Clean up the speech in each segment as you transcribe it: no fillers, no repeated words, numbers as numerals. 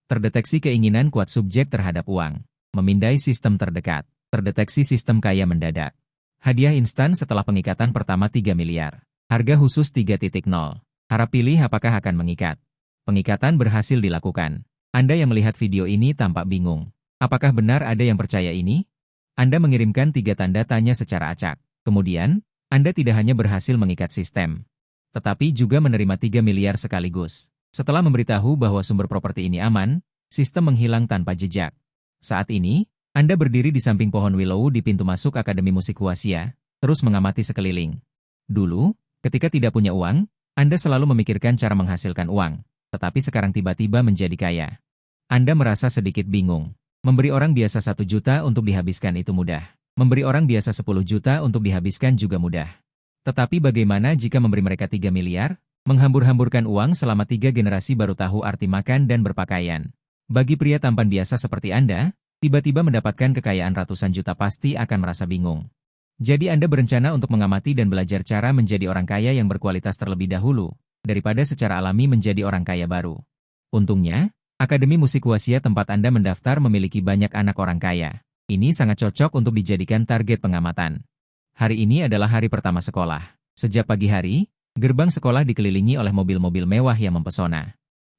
Terdeteksi keinginan kuat subjek terhadap uang. Memindai sistem terdekat. Terdeteksi sistem kaya mendadak. Hadiah instan setelah pengikatan pertama 3 miliar. Harga khusus 3.0. Harap pilih apakah akan mengikat. Pengikatan berhasil dilakukan. Anda yang melihat video ini tampak bingung. Apakah benar ada yang percaya ini? Anda mengirimkan 3 tanda tanya secara acak. Kemudian, Anda tidak hanya berhasil mengikat sistem, tetapi juga menerima 3 miliar sekaligus. Setelah memberitahu bahwa sumber properti ini aman, sistem menghilang tanpa jejak. Saat ini, Anda berdiri di samping pohon willow di pintu masuk Akademi Musik Huaxia, terus mengamati sekeliling. Dulu, ketika tidak punya uang, Anda selalu memikirkan cara menghasilkan uang, tetapi sekarang tiba-tiba menjadi kaya. Anda merasa sedikit bingung. Memberi orang biasa 1 juta untuk dihabiskan itu mudah. Memberi orang biasa 10 juta untuk dihabiskan juga mudah. Tetapi bagaimana jika memberi mereka 3 miliar? Menghambur-hamburkan uang selama 3 generasi baru tahu arti makan dan berpakaian. Bagi pria tampan biasa seperti Anda, tiba-tiba mendapatkan kekayaan ratusan juta pasti akan merasa bingung. Jadi Anda berencana untuk mengamati dan belajar cara menjadi orang kaya yang berkualitas terlebih dahulu, daripada secara alami menjadi orang kaya baru. Untungnya, Akademi Musik Huaxia tempat Anda mendaftar memiliki banyak anak orang kaya. Ini sangat cocok untuk dijadikan target pengamatan. Hari ini adalah hari pertama sekolah. Sejak pagi hari, gerbang sekolah dikelilingi oleh mobil-mobil mewah yang mempesona.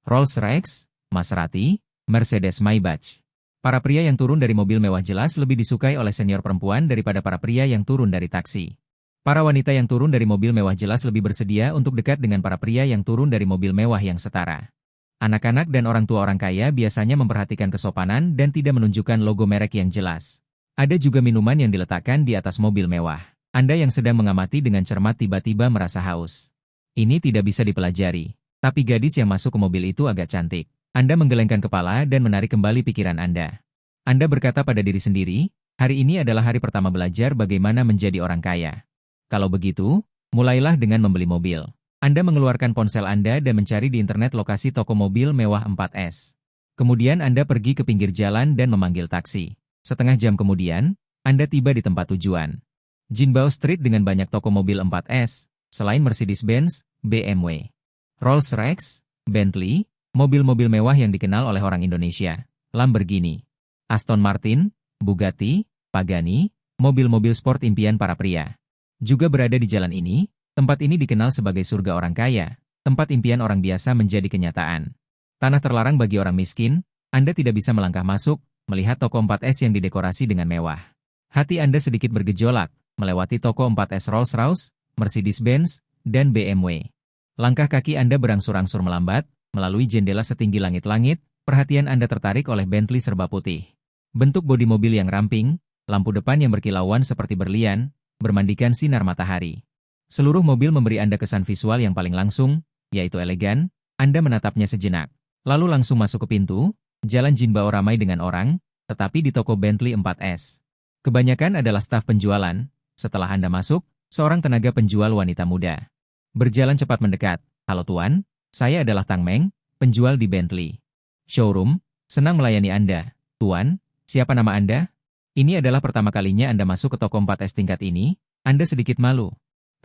Rolls-Royce, Maserati, Mercedes-Maybach. Para pria yang turun dari mobil mewah jelas lebih disukai oleh senior perempuan daripada para pria yang turun dari taksi. Para wanita yang turun dari mobil mewah jelas lebih bersedia untuk dekat dengan para pria yang turun dari mobil mewah yang setara. Anak-anak dan orang tua orang kaya biasanya memperhatikan kesopanan dan tidak menunjukkan logo merek yang jelas. Ada juga minuman yang diletakkan di atas mobil mewah. Anda yang sedang mengamati dengan cermat tiba-tiba merasa haus. Ini tidak bisa dipelajari. Tapi gadis yang masuk ke mobil itu agak cantik. Anda menggelengkan kepala dan menarik kembali pikiran Anda. Anda berkata pada diri sendiri, hari ini adalah hari pertama belajar bagaimana menjadi orang kaya. Kalau begitu, mulailah dengan membeli mobil. Anda mengeluarkan ponsel Anda dan mencari di internet lokasi toko mobil mewah 4S. Kemudian Anda pergi ke pinggir jalan dan memanggil taksi. Setengah jam kemudian, Anda tiba di tempat tujuan. Jinbao Street dengan banyak toko mobil 4S, selain Mercedes-Benz, BMW, Rolls-Royce, Bentley, mobil-mobil mewah yang dikenal oleh orang Indonesia, Lamborghini, Aston Martin, Bugatti, Pagani, mobil-mobil sport impian para pria. Juga berada di jalan ini, tempat ini dikenal sebagai surga orang kaya, tempat impian orang biasa menjadi kenyataan. Tanah terlarang bagi orang miskin, Anda tidak bisa melangkah masuk, melihat toko 4S yang didekorasi dengan mewah. Hati Anda sedikit bergejolak, melewati toko 4S Rolls-Royce, Mercedes-Benz, dan BMW. Langkah kaki Anda berangsur-angsur melambat, melalui jendela setinggi langit-langit, perhatian Anda tertarik oleh Bentley serba putih. Bentuk bodi mobil yang ramping, lampu depan yang berkilauan seperti berlian, bermandikan sinar matahari. Seluruh mobil memberi Anda kesan visual yang paling langsung, yaitu elegan. Anda menatapnya sejenak, lalu langsung masuk ke pintu. Jalan Jinbao ramai dengan orang, tetapi di toko Bentley 4S. Kebanyakan adalah staf penjualan. Setelah Anda masuk, seorang tenaga penjual wanita muda berjalan cepat mendekat. Halo Tuan, saya adalah Tang Meng, penjual di Bentley Showroom. Senang melayani Anda. Tuan, siapa nama Anda? Ini adalah pertama kalinya Anda masuk ke toko 4S tingkat ini. Anda sedikit malu.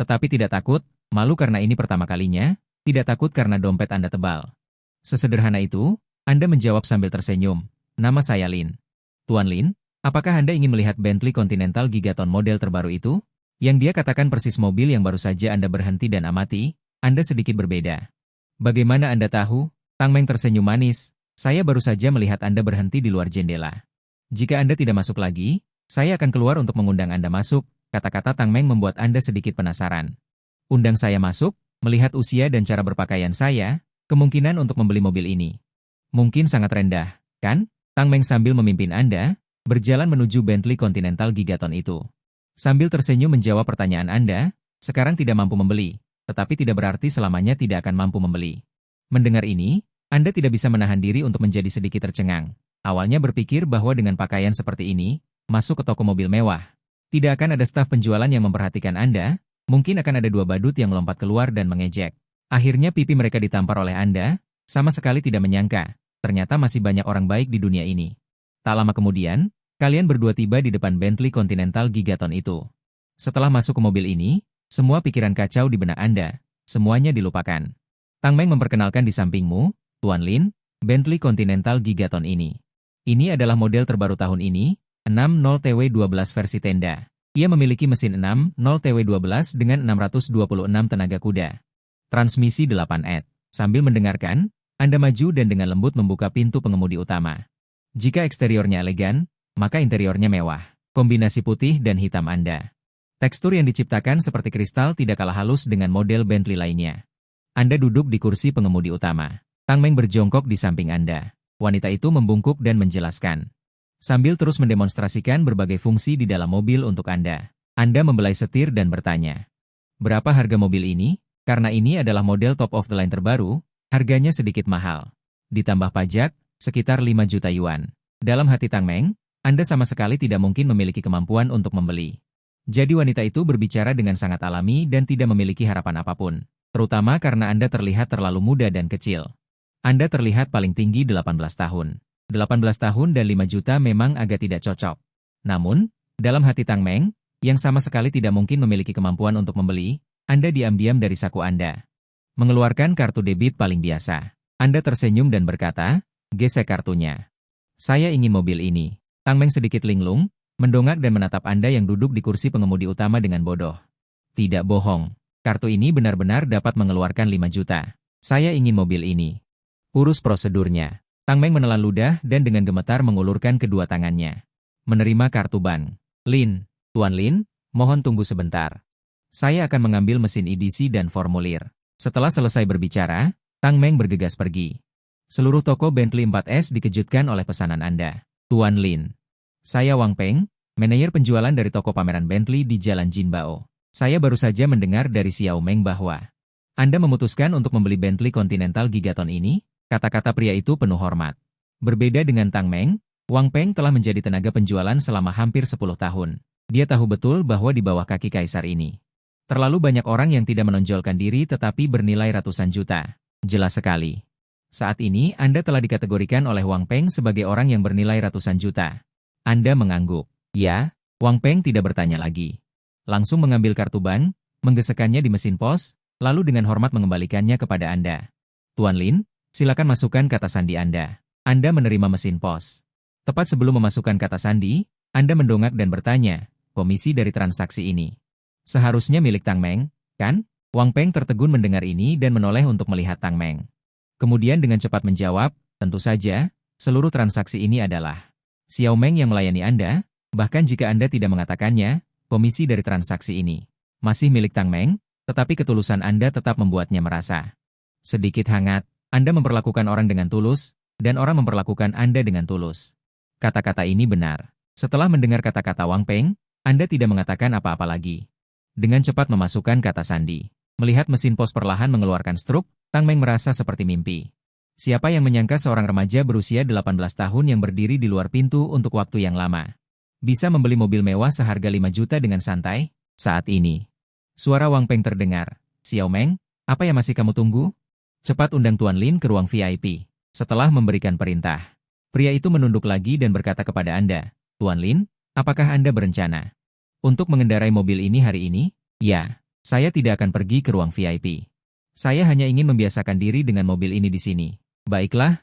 Tetapi tidak takut, malu karena ini pertama kalinya, tidak takut karena dompet Anda tebal. Sesederhana itu, Anda menjawab sambil tersenyum. Nama saya Lin. Tuan Lin, apakah Anda ingin melihat Bentley Continental Gigaton model terbaru itu? Yang dia katakan persis mobil yang baru saja Anda berhenti dan amati. Anda sedikit berbeda. Bagaimana Anda tahu? Tang Meng tersenyum manis. Saya baru saja melihat Anda berhenti di luar jendela. Jika Anda tidak masuk lagi, saya akan keluar untuk mengundang Anda masuk. Kata-kata Tang Meng membuat Anda sedikit penasaran. Undang saya masuk, melihat usia dan cara berpakaian saya, kemungkinan untuk membeli mobil ini mungkin sangat rendah, kan? Tang Meng sambil memimpin Anda, berjalan menuju Bentley Continental Gigaton itu. Sambil tersenyum menjawab pertanyaan Anda, sekarang tidak mampu membeli, tetapi tidak berarti selamanya tidak akan mampu membeli. Mendengar ini, Anda tidak bisa menahan diri untuk menjadi sedikit tercengang. Awalnya berpikir bahwa dengan pakaian seperti ini, masuk ke toko mobil mewah, tidak akan ada staf penjualan yang memperhatikan Anda, mungkin akan ada 2 badut yang melompat keluar dan mengejek. Akhirnya pipi mereka ditampar oleh Anda, sama sekali tidak menyangka, ternyata masih banyak orang baik di dunia ini. Tak lama kemudian, kalian berdua tiba di depan Bentley Continental Gigaton itu. Setelah masuk ke mobil ini, semua pikiran kacau di benak Anda, semuanya dilupakan. Tang Meng memperkenalkan di sampingmu, Tuan Lin, Bentley Continental Gigaton ini. Ini adalah model terbaru tahun ini, 60TW12 versi tenda. Ia memiliki mesin 60TW12 dengan 626 tenaga kuda. Transmisi 8 ET. Sambil mendengarkan, Anda maju dan dengan lembut membuka pintu pengemudi utama. Jika eksteriornya elegan, maka interiornya mewah. Kombinasi putih dan hitam Anda. Tekstur yang diciptakan seperti kristal tidak kalah halus dengan model Bentley lainnya. Anda duduk di kursi pengemudi utama. Tang Meng berjongkok di samping Anda. Wanita itu membungkuk dan menjelaskan. Sambil terus mendemonstrasikan berbagai fungsi di dalam mobil untuk Anda. Anda membelai setir dan bertanya. Berapa harga mobil ini? Karena ini adalah model top of the line terbaru, harganya sedikit mahal. Ditambah pajak, sekitar 5 juta yuan. Dalam hati Tang Meng, Anda sama sekali tidak mungkin memiliki kemampuan untuk membeli. Jadi wanita itu berbicara dengan sangat alami dan tidak memiliki harapan apapun. Terutama karena Anda terlihat terlalu muda dan kecil. Anda terlihat paling tinggi 18 tahun. 18 tahun dan 5 juta memang agak tidak cocok. Namun, dalam hati Tang Meng, yang sama sekali tidak mungkin memiliki kemampuan untuk membeli, Anda diam-diam dari saku Anda. Mengeluarkan kartu debit paling biasa. Anda tersenyum dan berkata, gesek kartunya. Saya ingin mobil ini. Tang Meng sedikit linglung, mendongak dan menatap Anda yang duduk di kursi pengemudi utama dengan bodoh. Tidak bohong. Kartu ini benar-benar dapat mengeluarkan 5 juta. Saya ingin mobil ini. Urus prosedurnya. Tang Meng menelan ludah dan dengan gemetar mengulurkan kedua tangannya. Menerima kartu bank. Lin, Tuan Lin, mohon tunggu sebentar. Saya akan mengambil mesin edisi dan formulir. Setelah selesai berbicara, Tang Meng bergegas pergi. Seluruh toko Bentley 4S dikejutkan oleh pesanan Anda. Tuan Lin. Saya Wang Peng, manajer penjualan dari toko pameran Bentley di Jalan Jinbao. Saya baru saja mendengar dari Xiao Meng bahwa Anda memutuskan untuk membeli Bentley Continental Gigaton ini. Kata-kata pria itu penuh hormat. Berbeda dengan Tang Meng, Wang Peng telah menjadi tenaga penjualan selama hampir 10 tahun. Dia tahu betul bahwa di bawah kaki kaisar ini terlalu banyak orang yang tidak menonjolkan diri tetapi bernilai ratusan juta. Jelas sekali. Saat ini Anda telah dikategorikan oleh Wang Peng sebagai orang yang bernilai ratusan juta. Anda mengangguk. Ya, Wang Peng tidak bertanya lagi. Langsung mengambil kartu bank, menggesekkannya di mesin pos, lalu dengan hormat mengembalikannya kepada Anda. Tuan Lin, silakan masukkan kata sandi Anda. Anda menerima mesin pos. Tepat sebelum memasukkan kata sandi, Anda mendongak dan bertanya, komisi dari transaksi ini seharusnya milik Tang Meng, kan? Wang Peng tertegun mendengar ini dan menoleh untuk melihat Tang Meng. Kemudian dengan cepat menjawab, tentu saja, seluruh transaksi ini adalah Xiao Meng yang melayani Anda, bahkan jika Anda tidak mengatakannya, komisi dari transaksi ini masih milik Tang Meng, tetapi ketulusan Anda tetap membuatnya merasa sedikit hangat. Anda memperlakukan orang dengan tulus, dan orang memperlakukan Anda dengan tulus. Kata-kata ini benar. Setelah mendengar kata-kata Wang Peng, Anda tidak mengatakan apa-apa lagi. Dengan cepat memasukkan kata sandi. Melihat mesin pos perlahan mengeluarkan struk, Tang Meng merasa seperti mimpi. Siapa yang menyangka seorang remaja berusia 18 tahun yang berdiri di luar pintu untuk waktu yang lama bisa membeli mobil mewah seharga 5 juta dengan santai? Saat ini, suara Wang Peng terdengar. Xiao Meng, apa yang masih kamu tunggu? Cepat undang Tuan Lin ke ruang VIP. Setelah memberikan perintah, pria itu menunduk lagi dan berkata kepada Anda, Tuan Lin, apakah Anda berencana untuk mengendarai mobil ini hari ini? Ya, saya tidak akan pergi ke ruang VIP. Saya hanya ingin membiasakan diri dengan mobil ini di sini. Baiklah,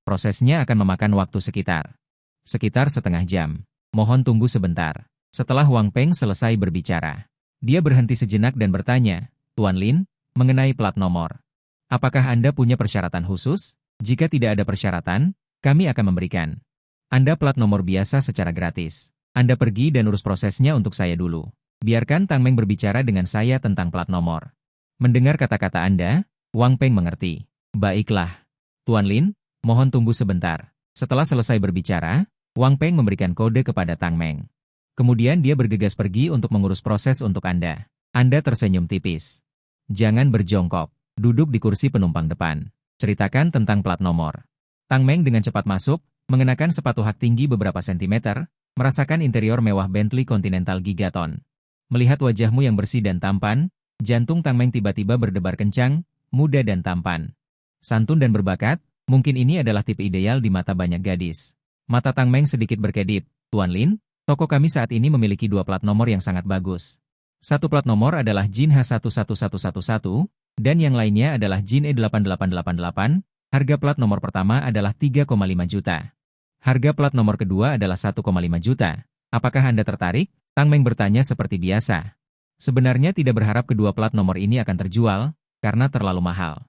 prosesnya akan memakan waktu sekitar setengah jam. Mohon tunggu sebentar. Setelah Wang Peng selesai berbicara, dia berhenti sejenak dan bertanya, Tuan Lin, mengenai plat nomor. Apakah Anda punya persyaratan khusus? Jika tidak ada persyaratan, kami akan memberikan Anda plat nomor biasa secara gratis. Anda pergi dan urus prosesnya untuk saya dulu. Biarkan Tang Meng berbicara dengan saya tentang plat nomor. Mendengar kata-kata Anda, Wang Peng mengerti. Baiklah. Tuan Lin, mohon tunggu sebentar. Setelah selesai berbicara, Wang Peng memberikan kode kepada Tang Meng. Kemudian dia bergegas pergi untuk mengurus proses untuk Anda. Anda tersenyum tipis. Jangan berjongkok. Duduk di kursi penumpang depan. Ceritakan tentang plat nomor. Tang Meng dengan cepat masuk, mengenakan sepatu hak tinggi beberapa sentimeter, merasakan interior mewah Bentley Continental Gigaton. Melihat wajahmu yang bersih dan tampan, jantung Tang Meng tiba-tiba berdebar kencang, muda dan tampan. Santun dan berbakat, mungkin ini adalah tipe ideal di mata banyak gadis. Mata Tang Meng sedikit berkedip. Tuan Lin, toko kami saat ini memiliki 2 plat nomor yang sangat bagus. Satu plat nomor adalah Jin H11111, dan yang lainnya adalah Jin E8888, Harga plat nomor pertama adalah 3,5 juta. Harga plat nomor kedua adalah 1,5 juta. Apakah Anda tertarik? Tang Meng bertanya seperti biasa. Sebenarnya tidak berharap kedua plat nomor ini akan terjual, karena terlalu mahal.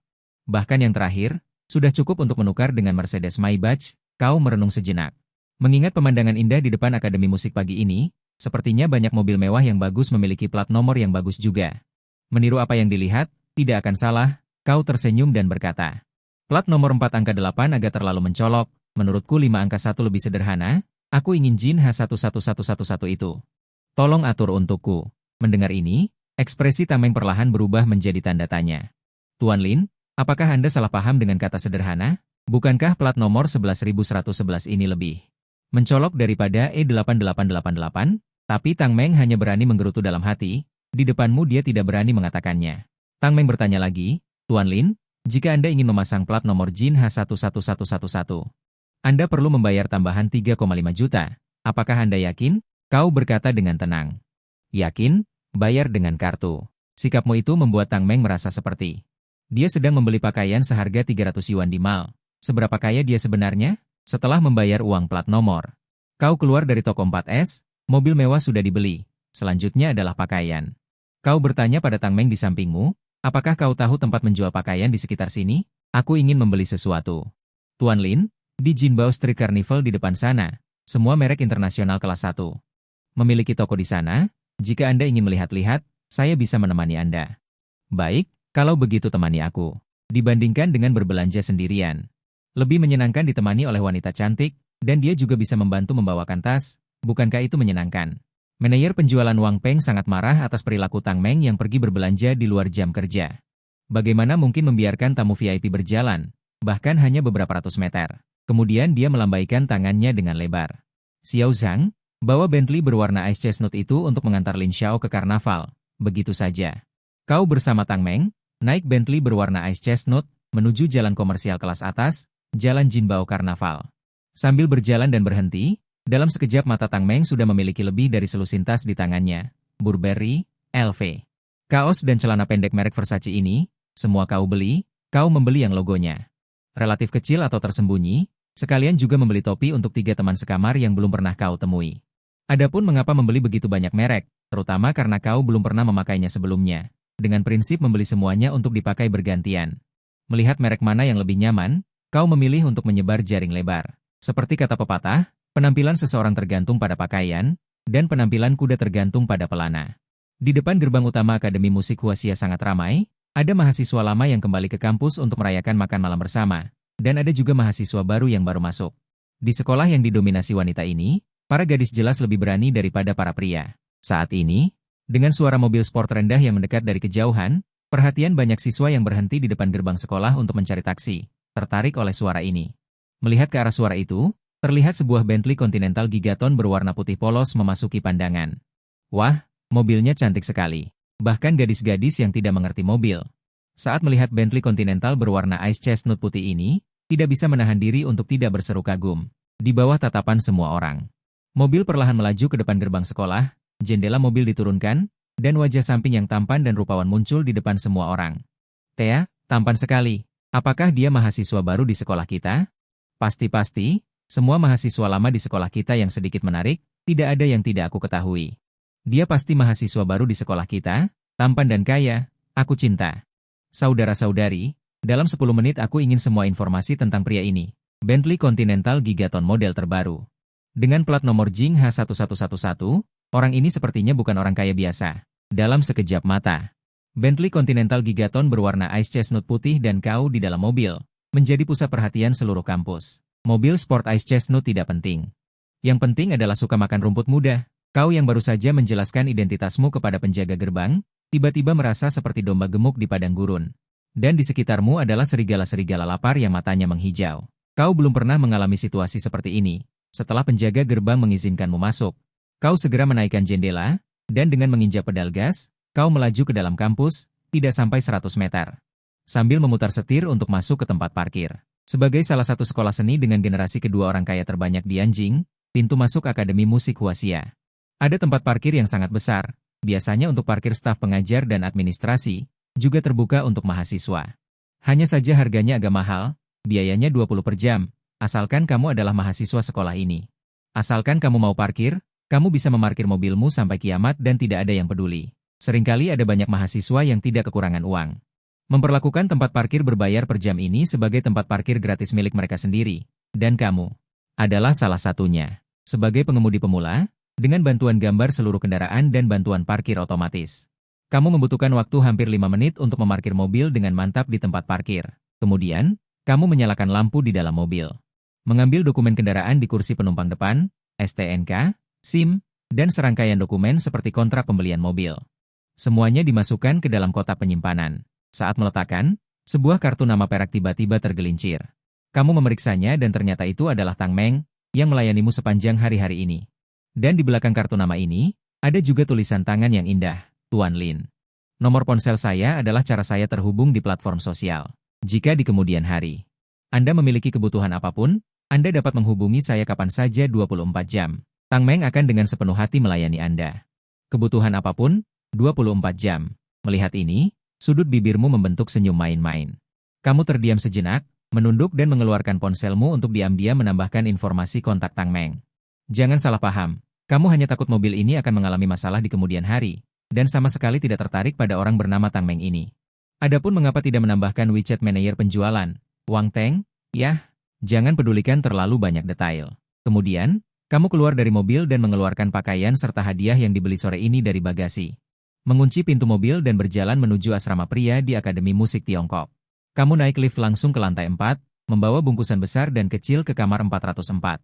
Bahkan yang terakhir, sudah cukup untuk menukar dengan Mercedes Maybach. Kau merenung sejenak. Mengingat pemandangan indah di depan Akademi Musik pagi ini, sepertinya banyak mobil mewah yang bagus memiliki plat nomor yang bagus juga. Meniru apa yang dilihat, tidak akan salah, kau tersenyum dan berkata. Plat nomor 4 angka 8 agak terlalu mencolok, menurutku 5 angka 1 lebih sederhana, aku ingin Jin H11111 itu. Tolong atur untukku. Mendengar ini, ekspresi Tang Meng perlahan berubah menjadi tanda tanya. Tuan Lin, apakah Anda salah paham dengan kata sederhana? Bukankah plat nomor 11.111 ini lebih mencolok daripada E8888? Tapi Tang Meng hanya berani menggerutu dalam hati, di depanmu dia tidak berani mengatakannya. Tang Meng bertanya lagi, Tuan Lin, jika Anda ingin memasang plat nomor Jin H11111, Anda perlu membayar tambahan 3,5 juta. Apakah Anda yakin? Kau berkata dengan tenang. Yakin? Bayar dengan kartu. Sikapmu itu membuat Tang Meng merasa seperti dia sedang membeli pakaian seharga 300 yuan di mall. Seberapa kaya dia sebenarnya? Setelah membayar uang plat nomor, kau keluar dari toko 4S, mobil mewah sudah dibeli. Selanjutnya adalah pakaian. Kau bertanya pada Tang Meng di sampingmu, apakah kau tahu tempat menjual pakaian di sekitar sini? Aku ingin membeli sesuatu. Tuan Lin, di Jinbao Street Carnival di depan sana, semua merek internasional kelas 1. Memiliki toko di sana. Jika Anda ingin melihat-lihat, saya bisa menemani Anda. Baik, kalau begitu temani aku. Dibandingkan dengan berbelanja sendirian. Lebih menyenangkan ditemani oleh wanita cantik, dan dia juga bisa membantu membawakan tas. Bukankah itu menyenangkan? Manajer penjualan Wang Peng sangat marah atas perilaku Tang Meng yang pergi berbelanja di luar jam kerja. Bagaimana mungkin membiarkan tamu VIP berjalan, bahkan hanya beberapa ratus meter. Kemudian dia melambaikan tangannya dengan lebar. Xiao Zhang, bawa Bentley berwarna ice chestnut itu untuk mengantar Lin Xiao ke karnaval. Begitu saja. Kau bersama Tang Meng, naik Bentley berwarna ice chestnut, menuju jalan komersial kelas atas, jalan Jinbao Karnaval. Sambil berjalan dan berhenti, dalam sekejap mata Tang Meng sudah memiliki lebih dari selusin tas di tangannya. Burberry, LV. Kaos dan celana pendek merek Versace ini, semua kau beli, kau membeli yang logonya. Relatif kecil atau tersembunyi, sekalian juga membeli topi untuk 3 teman sekamar yang belum pernah kau temui. Adapun mengapa membeli begitu banyak merek, terutama karena kau belum pernah memakainya sebelumnya, dengan prinsip membeli semuanya untuk dipakai bergantian. Melihat merek mana yang lebih nyaman, kau memilih untuk menyebar jaring lebar. Seperti kata pepatah, penampilan seseorang tergantung pada pakaian, dan penampilan kuda tergantung pada pelana. Di depan gerbang utama Akademi Musik Huaxia sangat ramai, ada mahasiswa lama yang kembali ke kampus untuk merayakan makan malam bersama, dan ada juga mahasiswa baru yang baru masuk. Di sekolah yang didominasi wanita ini, para gadis jelas lebih berani daripada para pria. Saat ini, dengan suara mobil sport rendah yang mendekat dari kejauhan, perhatian banyak siswa yang berhenti di depan gerbang sekolah untuk mencari taksi, tertarik oleh suara ini. Melihat ke arah suara itu, terlihat sebuah Bentley Continental Gigaton berwarna putih polos memasuki pandangan. Wah, mobilnya cantik sekali. Bahkan gadis-gadis yang tidak mengerti mobil, saat melihat Bentley Continental berwarna ice chestnut putih ini, tidak bisa menahan diri untuk tidak berseru kagum, di bawah tatapan semua orang. Mobil perlahan melaju ke depan gerbang sekolah, jendela mobil diturunkan, dan wajah samping yang tampan dan rupawan muncul di depan semua orang. Thea, tampan sekali. Apakah dia mahasiswa baru di sekolah kita? Pasti-pasti, semua mahasiswa lama di sekolah kita yang sedikit menarik, tidak ada yang tidak aku ketahui. Dia pasti mahasiswa baru di sekolah kita, tampan dan kaya, aku cinta. Saudara-saudari, dalam 10 menit aku ingin semua informasi tentang pria ini. Bentley Continental Gigaton model terbaru. Dengan plat nomor Jing H1111, orang ini sepertinya bukan orang kaya biasa. Dalam sekejap mata, Bentley Continental Gigaton berwarna ice chestnut putih dan kau di dalam mobil, menjadi pusat perhatian seluruh kampus. Mobil sport ice chestnut tidak penting. Yang penting adalah suka makan rumput muda. Kau yang baru saja menjelaskan identitasmu kepada penjaga gerbang, tiba-tiba merasa seperti domba gemuk di padang gurun. Dan di sekitarmu adalah serigala-serigala lapar yang matanya menghijau. Kau belum pernah mengalami situasi seperti ini. Setelah penjaga gerbang mengizinkanmu masuk, kau segera menaikkan jendela, dan dengan menginjak pedal gas, kau melaju ke dalam kampus, tidak sampai 100 meter. Sambil memutar setir untuk masuk ke tempat parkir. Sebagai salah satu sekolah seni dengan generasi kedua orang kaya terbanyak di Anjing, pintu masuk Akademi Musik Huaxia. Ada tempat parkir yang sangat besar, biasanya untuk parkir staf pengajar dan administrasi, juga terbuka untuk mahasiswa. Hanya saja harganya agak mahal, Biayanya 20 per jam, asalkan kamu adalah mahasiswa sekolah ini. Asalkan kamu mau parkir, kamu bisa memarkir mobilmu sampai kiamat dan tidak ada yang peduli. Seringkali ada banyak mahasiswa yang tidak kekurangan uang. Memperlakukan tempat parkir berbayar per jam ini sebagai tempat parkir gratis milik mereka sendiri. Dan kamu adalah salah satunya. Sebagai pengemudi pemula, dengan bantuan gambar seluruh kendaraan dan bantuan parkir otomatis, kamu membutuhkan waktu hampir 5 menit untuk memarkir mobil dengan mantap di tempat parkir. Kemudian, kamu menyalakan lampu di dalam mobil. Mengambil dokumen kendaraan di kursi penumpang depan, STNK, SIM, dan serangkaian dokumen seperti kontrak pembelian mobil. Semuanya dimasukkan ke dalam kotak penyimpanan. Saat meletakkan, sebuah kartu nama perak tiba-tiba tergelincir. Kamu memeriksanya dan ternyata itu adalah Tang Meng, yang melayanimu sepanjang hari-hari ini. Dan di belakang kartu nama ini, ada juga tulisan tangan yang indah, Tuan Lin. Nomor ponsel saya adalah cara saya terhubung di platform sosial. Jika di kemudian hari Anda memiliki kebutuhan apapun, Anda dapat menghubungi saya kapan saja 24 jam. Tang Meng akan dengan sepenuh hati melayani Anda. Kebutuhan apapun, 24 jam. Melihat ini, sudut bibirmu membentuk senyum main-main. Kamu terdiam sejenak, menunduk dan mengeluarkan ponselmu untuk diam-diam menambahkan informasi kontak Tang Meng. Jangan salah paham, kamu hanya takut mobil ini akan mengalami masalah di kemudian hari, dan sama sekali tidak tertarik pada orang bernama Tang Meng ini. Adapun mengapa tidak menambahkan WeChat Manager penjualan, Wang Teng, jangan pedulikan terlalu banyak detail. Kemudian, kamu keluar dari mobil dan mengeluarkan pakaian serta hadiah yang dibeli sore ini dari bagasi. Mengunci pintu mobil dan berjalan menuju asrama pria di Akademi Musik Tiongkok. Kamu naik lift langsung ke lantai 4, membawa bungkusan besar dan kecil ke kamar 404.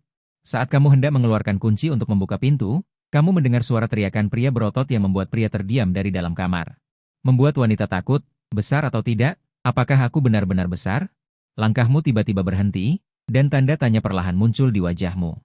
Saat kamu hendak mengeluarkan kunci untuk membuka pintu, kamu mendengar suara teriakan pria berotot yang membuat pria terdiam dari dalam kamar. Membuat wanita takut, besar atau tidak, apakah aku benar-benar besar? Langkahmu tiba-tiba berhenti, dan tanda tanya perlahan muncul di wajahmu.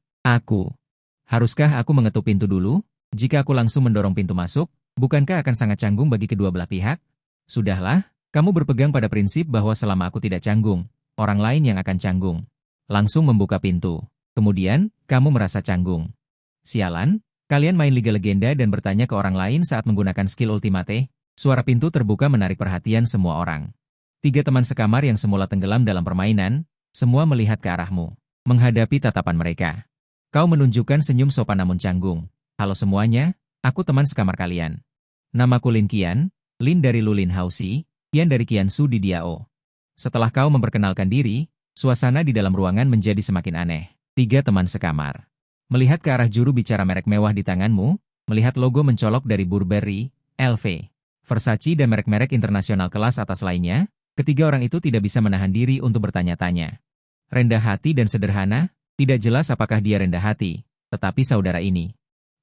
Haruskah aku mengetuk pintu dulu? Jika aku langsung mendorong pintu masuk, bukankah akan sangat canggung bagi kedua belah pihak? Sudahlah. Kamu berpegang pada prinsip bahwa selama aku tidak canggung, orang lain yang akan canggung. Langsung membuka pintu. Kemudian, kamu merasa canggung. Sialan, kalian main Liga Legenda dan bertanya ke orang lain saat menggunakan skill ultimate. Suara pintu terbuka menarik perhatian semua orang. 3 teman sekamar yang semula tenggelam dalam permainan, semua melihat ke arahmu. Menghadapi tatapan mereka. Kau menunjukkan senyum sopan namun canggung. Halo semuanya, aku teman sekamar kalian. Namaku Lin Qian, Lin dari Lulin Hausi, Qian dari Qiansu di Diao. Setelah kau memperkenalkan diri, suasana di dalam ruangan menjadi semakin aneh. 3 teman sekamar melihat ke arah juru bicara merek mewah di tanganmu, melihat logo mencolok dari Burberry, LV, Versace dan merek-merek internasional kelas atas lainnya, ketiga orang itu tidak bisa menahan diri untuk bertanya-tanya. Rendah hati dan sederhana, tidak jelas apakah dia rendah hati, tetapi saudara ini.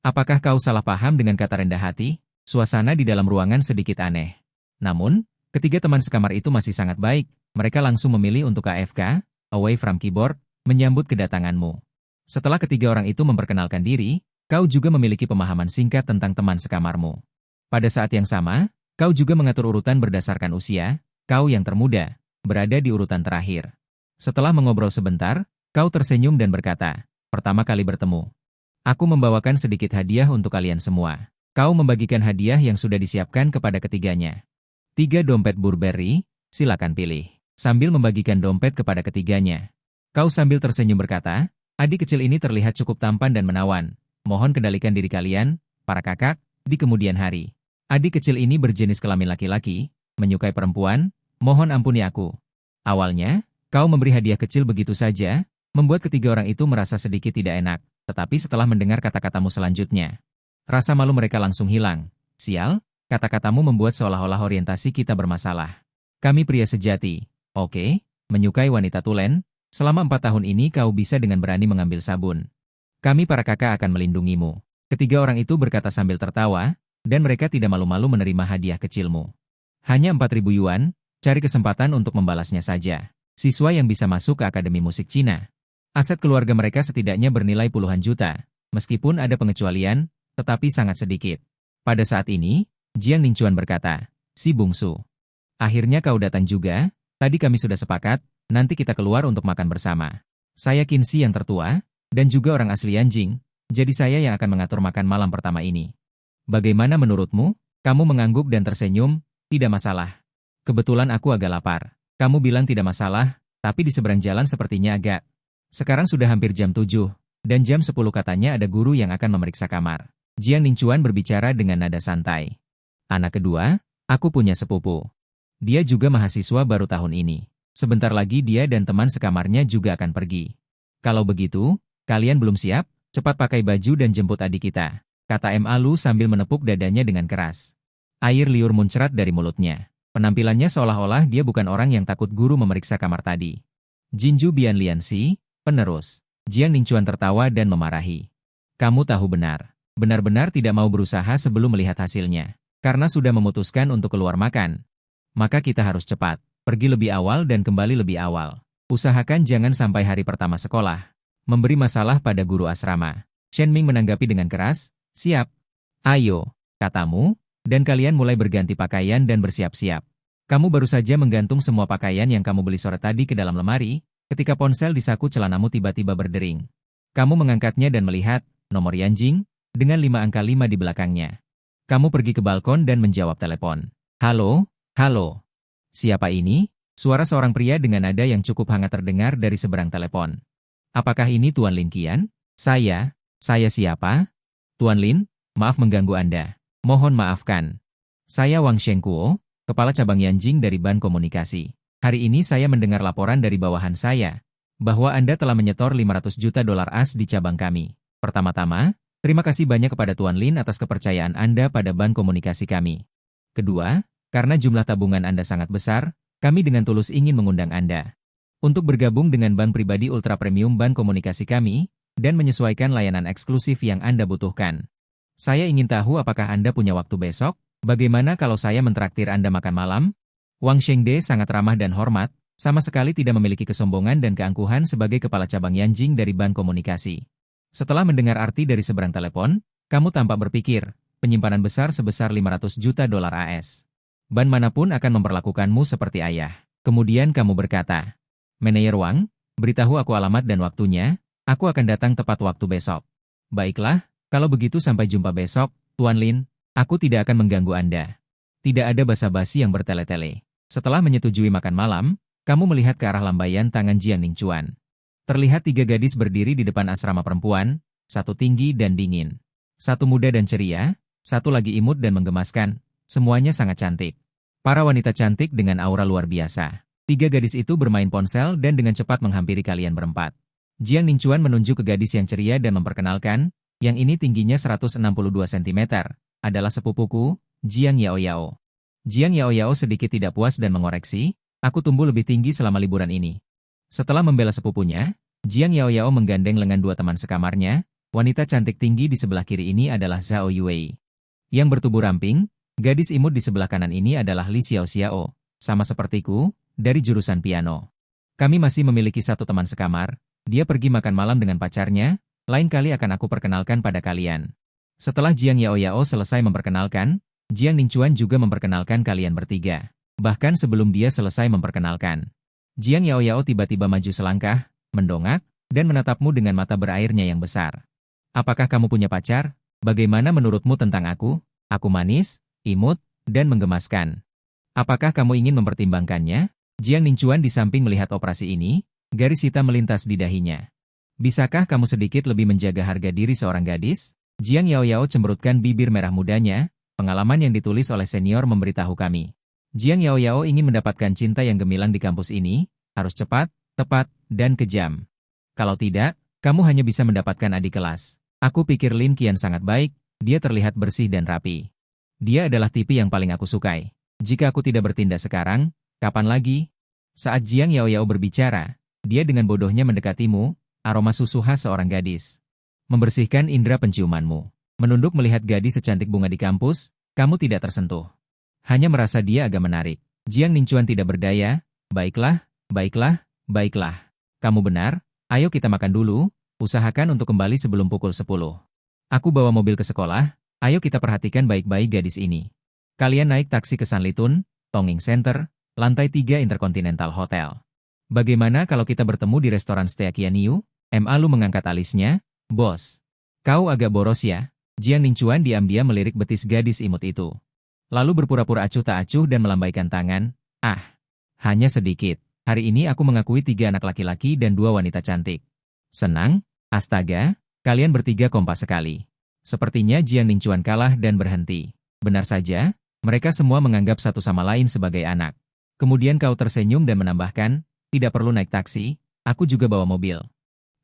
Apakah kau salah paham dengan kata rendah hati? Suasana di dalam ruangan sedikit aneh. Namun, ketiga teman sekamar itu masih sangat baik, mereka langsung memilih untuk AFK, away from keyboard, menyambut kedatanganmu. Setelah ketiga orang itu memperkenalkan diri, kau juga memiliki pemahaman singkat tentang teman sekamarmu. Pada saat yang sama, kau juga mengatur urutan berdasarkan usia, kau yang termuda, berada di urutan terakhir. Setelah mengobrol sebentar, kau tersenyum dan berkata, pertama kali bertemu. Aku membawakan sedikit hadiah untuk kalian semua. Kau membagikan hadiah yang sudah disiapkan kepada ketiganya. 3 dompet Burberry, silakan pilih. Sambil membagikan dompet kepada ketiganya. Kau sambil tersenyum berkata, adik kecil ini terlihat cukup tampan dan menawan. Mohon kendalikan diri kalian, para kakak, di kemudian hari. Adik kecil ini berjenis kelamin laki-laki, menyukai perempuan, mohon ampuni aku. Awalnya, kau memberi hadiah kecil begitu saja, membuat ketiga orang itu merasa sedikit tidak enak, tetapi setelah mendengar kata-katamu selanjutnya, rasa malu mereka langsung hilang. Sial, kata-katamu membuat seolah-olah orientasi kita bermasalah. Kami pria sejati, oke, menyukai wanita tulen. Selama 4 tahun ini kau bisa dengan berani mengambil sabun. Kami para kakak akan melindungimu. Ketiga orang itu berkata sambil tertawa, dan mereka tidak malu-malu menerima hadiah kecilmu. Hanya 4.000 yuan, cari kesempatan untuk membalasnya saja. Siswa yang bisa masuk ke Akademi Musik Cina. Aset keluarga mereka setidaknya bernilai puluhan juta, meskipun ada pengecualian, tetapi sangat sedikit. Pada saat ini, Jiang Ningchuan berkata, si bungsu. Akhirnya kau datang juga, tadi kami sudah sepakat, nanti kita keluar untuk makan bersama. Saya Qinzi yang tertua, dan juga orang asli Yanjing, jadi saya yang akan mengatur makan malam pertama ini. Bagaimana menurutmu? Kamu mengangguk dan tersenyum, tidak masalah. Kebetulan aku agak lapar. Kamu bilang tidak masalah, Tapi di seberang jalan sepertinya agak. Sekarang sudah hampir jam 7, dan jam 10 katanya ada guru yang akan memeriksa kamar. Jiang Ningchuan berbicara dengan nada santai. Anak kedua, aku punya sepupu. Dia juga mahasiswa baru tahun ini. Sebentar lagi dia dan teman sekamarnya juga akan pergi. Kalau begitu, kalian belum siap? Cepat pakai baju dan jemput adik kita, kata Ma Lu sambil menepuk dadanya dengan keras. Air liur muncrat dari mulutnya. Penampilannya seolah-olah dia bukan orang yang takut guru memeriksa kamar tadi. Jinju Bian Lianxi, penerus. Jiang Ningchuan tertawa dan memarahi. Kamu tahu benar. Benar-benar tidak mau berusaha sebelum melihat hasilnya. Karena sudah memutuskan untuk keluar makan. Maka kita harus cepat. Pergi lebih awal dan kembali lebih awal. Usahakan jangan sampai hari pertama sekolah memberi masalah pada guru asrama. Shen Ming menanggapi dengan keras. Siap. Ayo, katamu. Dan kalian mulai berganti pakaian dan bersiap-siap. Kamu baru saja menggantung semua pakaian yang kamu beli sore tadi ke dalam lemari, ketika ponsel di saku celanamu tiba-tiba berdering. Kamu mengangkatnya dan melihat nomor Yanjing dengan 5 angka 5 di belakangnya. Kamu pergi ke balkon dan menjawab telepon. Halo, halo. Siapa ini? Suara seorang pria dengan nada yang cukup hangat terdengar dari seberang telepon. Apakah ini Tuan Lin Qian? Saya siapa? Tuan Lin, maaf mengganggu Anda. Mohon maafkan. Saya Wang Shengkuo, Kepala Cabang Yanjing dari Ban Komunikasi. Hari ini saya mendengar laporan dari bawahan saya, bahwa Anda telah menyetor 500 juta dolar AS di cabang kami. Pertama-tama, terima kasih banyak kepada Tuan Lin atas kepercayaan Anda pada Ban Komunikasi kami. Kedua, karena jumlah tabungan Anda sangat besar, kami dengan tulus ingin mengundang Anda untuk bergabung dengan bank pribadi ultra premium Ban Komunikasi kami, dan menyesuaikan layanan eksklusif yang Anda butuhkan. Saya ingin tahu apakah Anda punya waktu besok? Bagaimana kalau saya mentraktir Anda makan malam? Wang Shengde sangat ramah dan hormat, sama sekali tidak memiliki kesombongan dan keangkuhan sebagai kepala cabang Yanjing dari Ban Komunikasi. Setelah mendengar arti dari seberang telepon, kamu tampak berpikir, penyimpanan besar sebesar 500 juta dolar AS. Ban manapun akan memperlakukanmu seperti ayah. Kemudian kamu berkata, Manajer Wang, beritahu aku alamat dan waktunya, aku akan datang tepat waktu besok. Baiklah. Kalau begitu sampai jumpa besok, Tuan Lin, aku tidak akan mengganggu Anda. Tidak ada basa-basi yang bertele-tele. Setelah menyetujui makan malam, kamu melihat ke arah lambaian tangan Jiang Ningchuan. Terlihat 3 gadis berdiri di depan asrama perempuan, satu tinggi dan dingin. Satu muda dan ceria, satu lagi imut dan menggemaskan, semuanya sangat cantik. Para wanita cantik dengan aura luar biasa. 3 gadis itu bermain ponsel dan dengan cepat menghampiri kalian berempat. Jiang Ningchuan menunjuk ke gadis yang ceria dan memperkenalkan, yang ini tingginya 162 cm, adalah sepupuku, Jiang Yao Yao. Jiang Yao Yao sedikit tidak puas dan mengoreksi, aku tumbuh lebih tinggi selama liburan ini. Setelah membela sepupunya, Jiang Yao Yao menggandeng lengan 2 teman sekamarnya, wanita cantik tinggi di sebelah kiri ini adalah Zhao Yue. Yang bertubuh ramping, gadis imut di sebelah kanan ini adalah Li Xiao Xiao, sama sepertiku, dari jurusan piano. Kami masih memiliki satu teman sekamar, dia pergi makan malam dengan pacarnya. Lain kali akan aku perkenalkan pada kalian. Setelah Jiang Yao Yao selesai memperkenalkan, Jiang Ningchuan juga memperkenalkan kalian bertiga. Bahkan sebelum dia selesai memperkenalkan, Jiang Yao Yao tiba-tiba maju selangkah, mendongak, dan menatapmu dengan mata berairnya yang besar. Apakah kamu punya pacar? Bagaimana menurutmu tentang aku? Aku manis, imut, dan menggemaskan. Apakah kamu ingin mempertimbangkannya? Jiang Ningchuan di samping melihat operasi ini, garis hitam melintas di dahinya. Bisakah kamu sedikit lebih menjaga harga diri seorang gadis? Jiang Yao Yao cemberutkan bibir merah mudanya, pengalaman yang ditulis oleh senior memberitahu kami. Jiang Yao Yao ingin mendapatkan cinta yang gemilang di kampus ini, harus cepat, tepat, dan kejam. Kalau tidak, kamu hanya bisa mendapatkan adik kelas. Aku pikir Lin Qian sangat baik, dia terlihat bersih dan rapi. Dia adalah tipe yang paling aku sukai. Jika aku tidak bertindak sekarang, kapan lagi? Saat Jiang Yao Yao berbicara, dia dengan bodohnya mendekatimu, aroma susu khas seorang gadis. Membersihkan indera penciumanmu. Menunduk melihat gadis secantik bunga di kampus, kamu tidak tersentuh. Hanya merasa dia agak menarik. Jiang Ningchuan tidak berdaya, baiklah, baiklah, baiklah. Kamu benar, ayo kita makan dulu, usahakan untuk kembali sebelum pukul 10. Aku bawa mobil ke sekolah, ayo kita perhatikan baik-baik gadis ini. Kalian naik taksi ke Sanlitun, Tonging Center, lantai 3 Intercontinental Hotel. Bagaimana kalau kita bertemu di restoran Steakianiu? Ma Lu mengangkat alisnya, bos. Kau agak boros ya? Jiang Ningchuan diam-diam melirik betis gadis imut itu. Lalu berpura-pura acuh tak acuh dan melambaikan tangan, hanya sedikit. Hari ini aku mengakui 3 anak laki-laki dan 2 wanita cantik. Senang? Astaga, kalian bertiga kompas sekali. Sepertinya Jiang Ningchuan kalah dan berhenti. Benar saja, mereka semua menganggap satu sama lain sebagai anak. Kemudian kau tersenyum dan menambahkan, tidak perlu naik taksi, aku juga bawa mobil.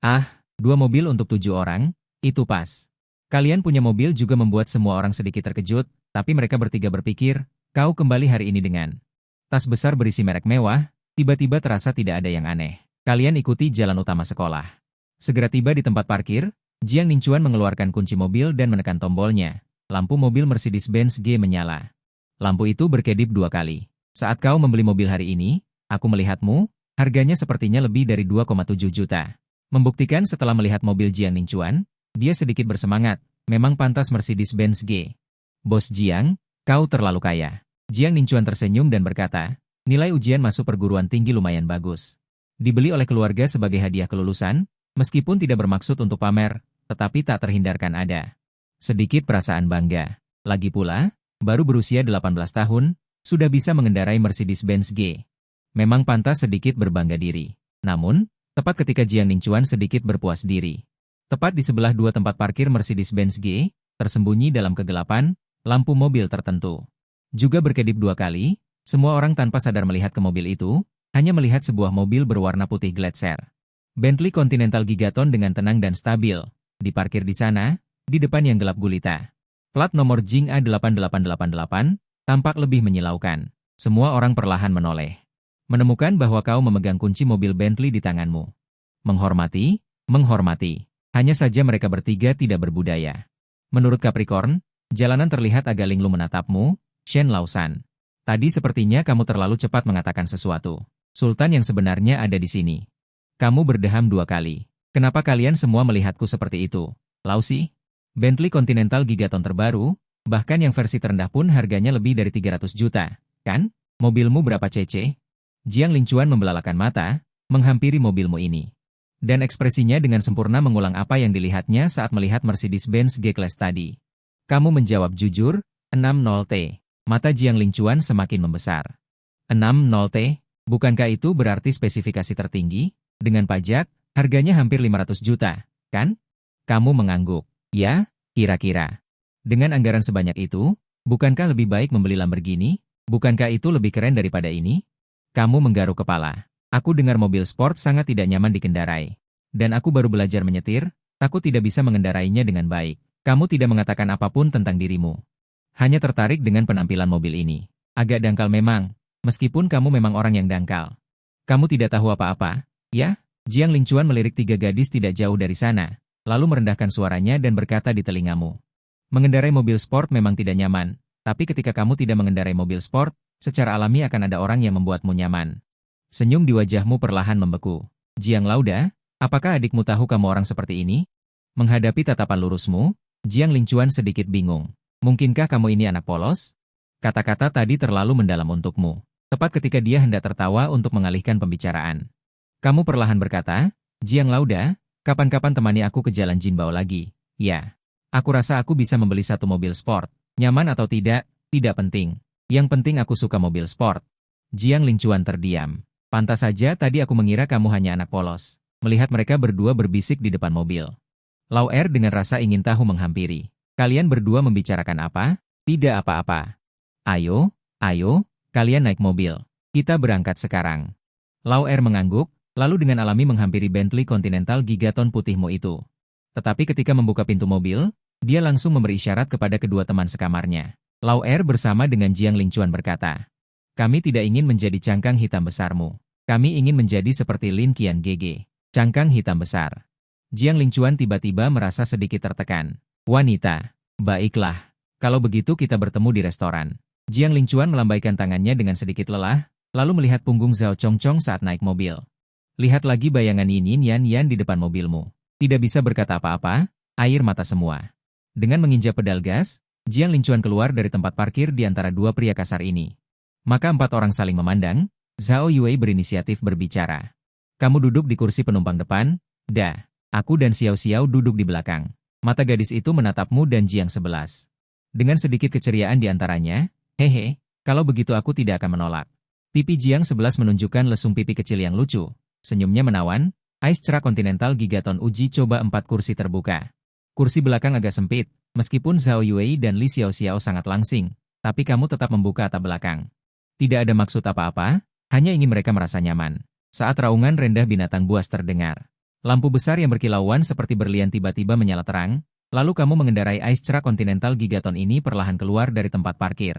Ah, 2 mobil untuk 7 orang, itu pas. Kalian punya mobil juga membuat semua orang sedikit terkejut, tapi mereka bertiga berpikir, kau kembali hari ini dengan tas besar berisi merek mewah, tiba-tiba terasa tidak ada yang aneh. Kalian ikuti jalan utama sekolah. Segera tiba di tempat parkir, Jiang Ningchuan mengeluarkan kunci mobil dan menekan tombolnya. Lampu mobil Mercedes-Benz G menyala. Lampu itu berkedip 2 kali. Saat kau membeli mobil hari ini, aku melihatmu, harganya sepertinya lebih dari 2,7 juta. Membuktikan setelah melihat mobil Jiang Ningchuan, dia sedikit bersemangat, memang pantas Mercedes-Benz G. Bos Jiang, kau terlalu kaya. Jiang Ningchuan tersenyum dan berkata, nilai ujian masuk perguruan tinggi lumayan bagus. Dibeli oleh keluarga sebagai hadiah kelulusan, meskipun tidak bermaksud untuk pamer, tetapi tak terhindarkan ada sedikit perasaan bangga. Lagi pula, baru berusia 18 tahun, sudah bisa mengendarai Mercedes-Benz G. Memang pantas sedikit berbangga diri. Namun, tepat ketika Jiang Ningchuan sedikit berpuas diri. Tepat di sebelah 2 tempat parkir Mercedes-Benz G, tersembunyi dalam kegelapan, lampu mobil tertentu juga berkedip 2 kali, semua orang tanpa sadar melihat ke mobil itu, hanya melihat sebuah mobil berwarna putih Gletser. Bentley Continental Gigaton dengan tenang dan stabil, diparkir di sana, di depan yang gelap gulita. Plat nomor Jing A8888, tampak lebih menyilaukan. Semua orang perlahan menoleh. Menemukan bahwa kau memegang kunci mobil Bentley di tanganmu. Menghormati, menghormati. Hanya saja mereka bertiga tidak berbudaya. Menurut Capricorn, jalanan terlihat agak linglung menatapmu, Shen Laosan. Tadi sepertinya kamu terlalu cepat mengatakan sesuatu. Sultan yang sebenarnya ada di sini. Kamu berdeham 2 kali. Kenapa kalian semua melihatku seperti itu? Lausi? Bentley Continental Gigaton terbaru, bahkan yang versi terendah pun harganya lebih dari 300 juta, kan? Mobilmu berapa cc? Jiang Ningchuan membelalakan mata, menghampiri mobilmu ini. Dan ekspresinya dengan sempurna mengulang apa yang dilihatnya saat melihat Mercedes-Benz G-Class tadi. Kamu menjawab jujur, 60T. Mata Jiang Ningchuan semakin membesar. 60T, bukankah itu berarti spesifikasi tertinggi? Dengan pajak, harganya hampir 500 juta, kan? Kamu mengangguk. Ya, kira-kira. Dengan anggaran sebanyak itu, bukankah lebih baik membeli Lamborghini? Bukankah itu lebih keren daripada ini? Kamu menggaruk kepala. Aku dengar mobil sport sangat tidak nyaman dikendarai. Dan aku baru belajar menyetir, takut tidak bisa mengendarainya dengan baik. Kamu tidak mengatakan apapun tentang dirimu. Hanya tertarik dengan penampilan mobil ini. Agak dangkal memang, meskipun kamu memang orang yang dangkal. Kamu tidak tahu apa-apa, ya? Jiang Ningchuan melirik 3 gadis tidak jauh dari sana, lalu merendahkan suaranya dan berkata di telingamu. Mengendarai mobil sport memang tidak nyaman, tapi ketika kamu tidak mengendarai mobil sport, secara alami akan ada orang yang membuatmu nyaman. Senyum di wajahmu perlahan membeku. Jiang Lauda, apakah adikmu tahu kamu orang seperti ini? Menghadapi tatapan lurusmu, Jiang Ningchuan sedikit bingung. Mungkinkah kamu ini anak polos? Kata-kata tadi terlalu mendalam untukmu. Tepat ketika dia hendak tertawa untuk mengalihkan pembicaraan. Kamu perlahan berkata, Jiang Lauda, kapan-kapan temani aku ke Jalan Jinbao lagi. Ya, aku rasa aku bisa membeli 1 mobil sport. Nyaman atau tidak penting. Yang penting aku suka mobil sport. Jiang Ningchuan terdiam. Pantas saja tadi aku mengira kamu hanya anak polos. Melihat mereka berdua berbisik di depan mobil. Lau Er dengan rasa ingin tahu menghampiri. Kalian berdua membicarakan apa? Tidak apa-apa. Ayo, kalian naik mobil. Kita berangkat sekarang. Lau Er mengangguk, lalu dengan alami menghampiri Bentley Continental Gigaton putihmu itu. Tetapi ketika membuka pintu mobil, dia langsung memberi isyarat kepada kedua teman sekamarnya. Lau Er bersama dengan Jiang Ningchuan berkata, kami tidak ingin menjadi cangkang hitam besarmu. Kami ingin menjadi seperti Lin Qian Gege, cangkang hitam besar. Jiang Ningchuan tiba-tiba merasa sedikit tertekan. Wanita, baiklah. Kalau begitu kita bertemu di restoran. Jiang Ningchuan melambaikan tangannya dengan sedikit lelah, lalu melihat punggung Zhao Chongchong saat naik mobil. Lihat lagi bayangan Yin Yan Yan di depan mobilmu. Tidak bisa berkata apa-apa, air mata semua. Dengan menginjak pedal gas, Jiang Ningchuan keluar dari tempat parkir di antara 2 pria kasar ini. Maka 4 orang saling memandang, Zhao Yue berinisiatif berbicara. Kamu duduk di kursi penumpang depan, dah. Aku dan Xiao Xiao duduk di belakang. Mata gadis itu menatapmu dan Jiang 11. Dengan sedikit keceriaan di antaranya, hehe, kalau begitu aku tidak akan menolak. Pipi Jiang 11 menunjukkan lesung pipi kecil yang lucu. Senyumnya menawan. Ice Truck Continental Gigaton uji coba 4 kursi terbuka. Kursi belakang agak sempit, meskipun Zhao Yue dan Li Xiaoxiao sangat langsing, tapi kamu tetap membuka atap belakang. Tidak ada maksud apa-apa, hanya ingin mereka merasa nyaman. Saat raungan rendah binatang buas terdengar. Lampu besar yang berkilauan seperti berlian tiba-tiba menyala terang, lalu kamu mengendarai Ice Truck Continental Gigaton ini perlahan keluar dari tempat parkir.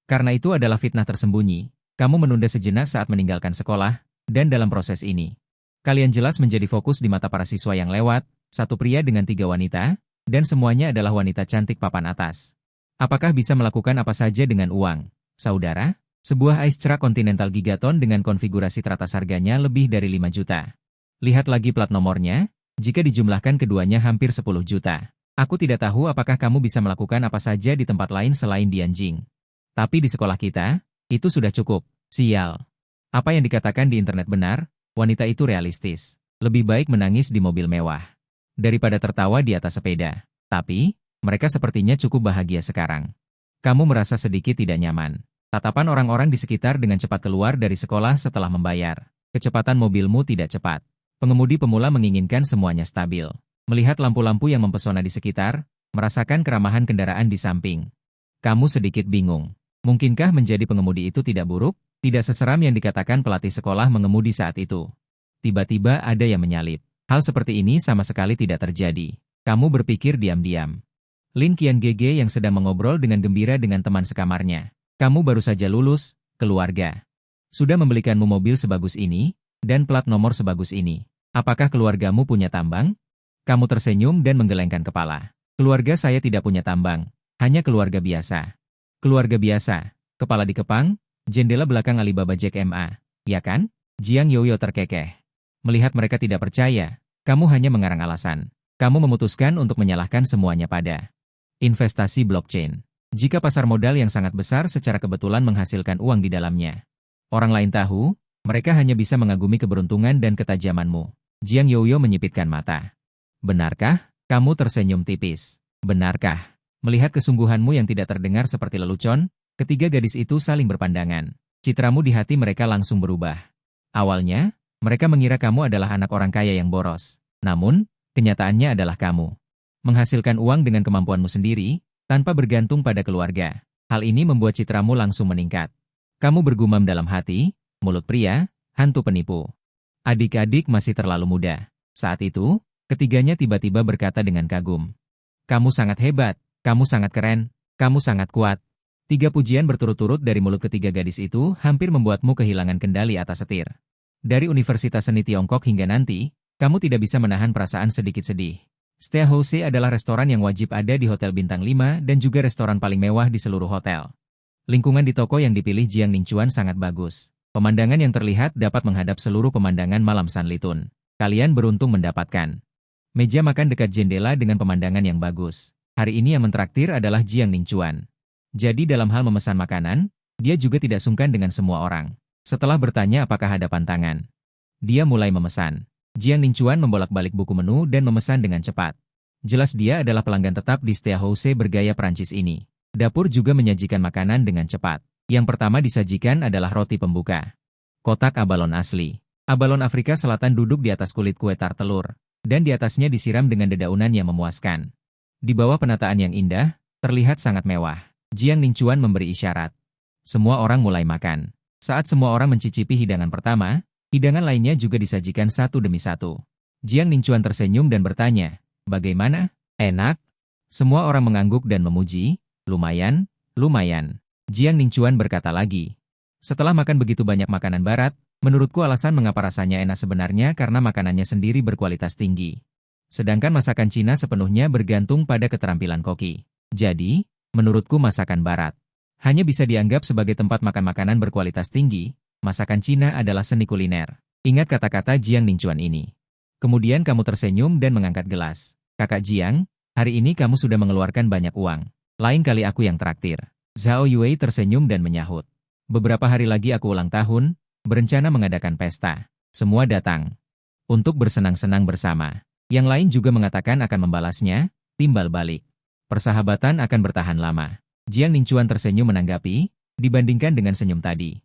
Karena itu adalah fitnah tersembunyi, kamu menunda sejenak saat meninggalkan sekolah, dan dalam proses ini, kalian jelas menjadi fokus di mata para siswa yang lewat, satu pria dengan 3 wanita, dan semuanya adalah wanita cantik papan atas. Apakah bisa melakukan apa saja dengan uang, saudara? Sebuah Ice Truck Continental Gigaton dengan konfigurasi teratas harganya lebih dari 5 juta. Lihat lagi plat nomornya, jika dijumlahkan keduanya hampir 10 juta. Aku tidak tahu apakah kamu bisa melakukan apa saja di tempat lain selain di Anjing. Tapi di sekolah kita, itu sudah cukup. Sial. Apa yang dikatakan di internet benar, wanita itu realistis. Lebih baik menangis di mobil mewah daripada tertawa di atas sepeda. Tapi, mereka sepertinya cukup bahagia sekarang. Kamu merasa sedikit tidak nyaman. Tatapan orang-orang di sekitar dengan cepat keluar dari sekolah setelah membayar. Kecepatan mobilmu tidak cepat. Pengemudi pemula menginginkan semuanya stabil. Melihat lampu-lampu yang mempesona di sekitar, merasakan keramahan kendaraan di samping. Kamu sedikit bingung. Mungkinkah menjadi pengemudi itu tidak buruk? Tidak seseram yang dikatakan pelatih sekolah mengemudi saat itu. Tiba-tiba ada yang menyalip. Hal seperti ini sama sekali tidak terjadi. Kamu berpikir diam-diam. Lin Qian Gege yang sedang mengobrol dengan gembira dengan teman sekamarnya. Kamu baru saja lulus, keluarga. Sudah membelikanmu mobil sebagus ini, dan plat nomor sebagus ini. Apakah keluargamu punya tambang? Kamu tersenyum dan menggelengkan kepala. Keluarga saya tidak punya tambang, hanya keluarga biasa. Keluarga biasa, kepala dikepang, jendela belakang Alibaba Jack MA, ya kan? Jiang Yoyo terkekeh. Melihat mereka tidak percaya, kamu hanya mengarang alasan. Kamu memutuskan untuk menyalahkan semuanya pada investasi blockchain. Jika pasar modal yang sangat besar secara kebetulan menghasilkan uang di dalamnya. Orang lain tahu, mereka hanya bisa mengagumi keberuntungan dan ketajamanmu. Jiang Yoyo menyipitkan mata. Benarkah? Kamu tersenyum tipis. Benarkah? Melihat kesungguhanmu yang tidak terdengar seperti lelucon, ketiga gadis itu saling berpandangan. Citramu di hati mereka langsung berubah. Awalnya, mereka mengira kamu adalah anak orang kaya yang boros. Namun, kenyataannya adalah kamu menghasilkan uang dengan kemampuanmu sendiri, tanpa bergantung pada keluarga. Hal ini membuat citramu langsung meningkat. Kamu bergumam dalam hati, mulut pria, hantu penipu. Adik-adik masih terlalu muda. Saat itu, ketiganya tiba-tiba berkata dengan kagum. Kamu sangat hebat, kamu sangat keren, kamu sangat kuat. 3 pujian berturut-turut dari mulut ketiga gadis itu hampir membuatmu kehilangan kendali atas setir. Dari Universitas Seni Tiongkok hingga nanti, kamu tidak bisa menahan perasaan sedikit sedih. Steakhouse adalah restoran yang wajib ada di Hotel Bintang 5 dan juga restoran paling mewah di seluruh hotel. Lingkungan di toko yang dipilih Jiang Ningchuan sangat bagus. Pemandangan yang terlihat dapat menghadap seluruh pemandangan malam Sanlitun. Kalian beruntung mendapatkan meja makan dekat jendela dengan pemandangan yang bagus. Hari ini yang mentraktir adalah Jiang Ningchuan. Jadi dalam hal memesan makanan, dia juga tidak sungkan dengan semua orang. Setelah bertanya apakah ada pantangan, dia mulai memesan. Jiang Ningchuan membolak-balik buku menu dan memesan dengan cepat. Jelas dia adalah pelanggan tetap di Steakhouse bergaya Prancis ini. Dapur juga menyajikan makanan dengan cepat. Yang pertama disajikan adalah roti pembuka. Kotak abalon asli. Abalon Afrika Selatan duduk di atas kulit kue tar telur, dan di atasnya disiram dengan dedaunan yang memuaskan. Di bawah penataan yang indah, terlihat sangat mewah. Jiang Ningchuan memberi isyarat. Semua orang mulai makan. Saat semua orang mencicipi hidangan pertama, hidangan lainnya juga disajikan satu demi satu. Jiang Ningchuan tersenyum dan bertanya, bagaimana? Enak? Semua orang mengangguk dan memuji, lumayan, lumayan. Jiang Ningchuan berkata lagi. Setelah makan begitu banyak makanan barat, menurutku alasan mengapa rasanya enak sebenarnya karena makanannya sendiri berkualitas tinggi. Sedangkan masakan Cina sepenuhnya bergantung pada keterampilan koki. Jadi, menurutku masakan barat hanya bisa dianggap sebagai tempat makan makanan berkualitas tinggi. Masakan Cina adalah seni kuliner. Ingat kata-kata Jiang Ningchuan ini. Kemudian kamu tersenyum dan mengangkat gelas. Kakak Jiang, hari ini kamu sudah mengeluarkan banyak uang. Lain kali aku yang traktir. Zhao Yue tersenyum dan menyahut. Beberapa hari lagi aku ulang tahun, berencana mengadakan pesta. Semua datang untuk bersenang-senang bersama. Yang lain juga mengatakan akan membalasnya, timbal balik. Persahabatan akan bertahan lama. Jiang Ningchuan tersenyum menanggapi, dibandingkan dengan senyum tadi.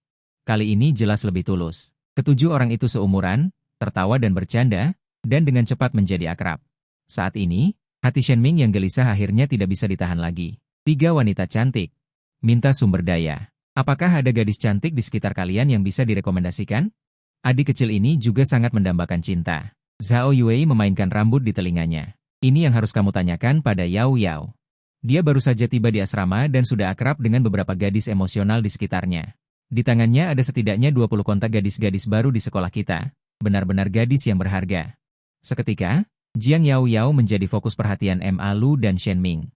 Kali ini jelas lebih tulus. Ketujuh orang itu seumuran, tertawa dan bercanda, dan dengan cepat menjadi akrab. Saat ini, hati Shenming yang gelisah akhirnya tidak bisa ditahan lagi. 3 wanita cantik. Minta sumber daya. Apakah ada gadis cantik di sekitar kalian yang bisa direkomendasikan? Adik kecil ini juga sangat mendambakan cinta. Zhao Yue memainkan rambut di telinganya. Ini yang harus kamu tanyakan pada Yao Yao. Dia baru saja tiba di asrama dan sudah akrab dengan beberapa gadis emosional di sekitarnya. Di tangannya ada setidaknya 20 kontak gadis-gadis baru di sekolah kita. Benar-benar gadis yang berharga. Seketika, Jiang Yao Yao menjadi fokus perhatian Ma Lu dan Shenming.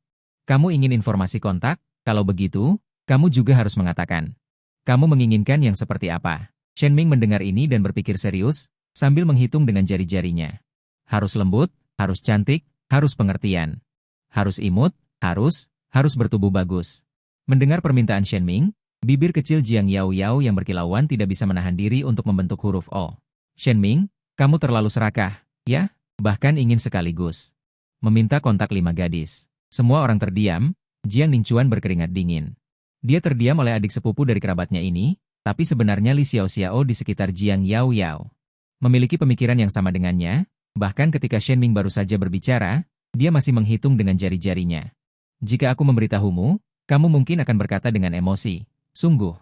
Kamu ingin informasi kontak? Kalau begitu, kamu juga harus mengatakan. Kamu menginginkan yang seperti apa? Shenming mendengar ini dan berpikir serius, sambil menghitung dengan jari-jarinya. Harus lembut, harus cantik, harus pengertian. Harus imut, harus bertubuh bagus. Mendengar permintaan Shenming, bibir kecil Jiang Yao Yao yang berkilauan tidak bisa menahan diri untuk membentuk huruf O. Shenming, kamu terlalu serakah, ya? Bahkan ingin sekaligus meminta kontak 5 gadis. Semua orang terdiam, Jiang Ningchuan berkeringat dingin. Dia terdiam oleh adik sepupu dari kerabatnya ini, tapi sebenarnya Li Xiao di sekitar Jiang Yao Yao memiliki pemikiran yang sama dengannya, bahkan ketika Shenming baru saja berbicara, dia masih menghitung dengan jari-jarinya. Jika aku memberitahumu, kamu mungkin akan berkata dengan emosi, sungguh.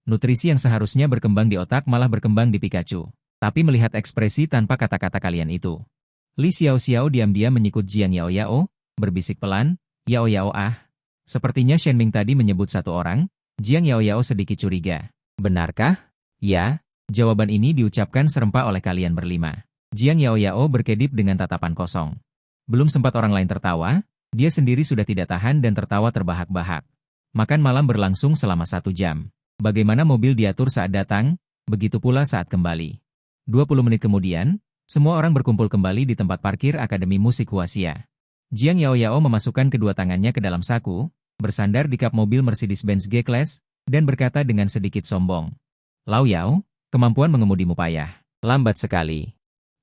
Nutrisi yang seharusnya berkembang di otak malah berkembang di Pikachu. Tapi melihat ekspresi tanpa kata-kata kalian itu. Li Xiao diam-diam menyikut Jiang Yao Yao, berbisik pelan, Yao Yao ah. Sepertinya Shenming tadi menyebut satu orang, Jiang Yao Yao sedikit curiga. Benarkah? Ya, jawaban ini diucapkan serempak oleh kalian berlima. Jiang Yao Yao berkedip dengan tatapan kosong. Belum sempat orang lain tertawa, dia sendiri sudah tidak tahan dan tertawa terbahak-bahak. Makan malam berlangsung selama 1 jam. Bagaimana mobil diatur saat datang, begitu pula saat kembali. 20 menit kemudian, semua orang berkumpul kembali di tempat parkir Akademi Musik Huaxia. Jiang Yao Yao memasukkan kedua tangannya ke dalam saku, bersandar di kap mobil Mercedes-Benz G-Class, dan berkata dengan sedikit sombong. Lau Yao, kemampuan mengemudimu payah. Lambat sekali.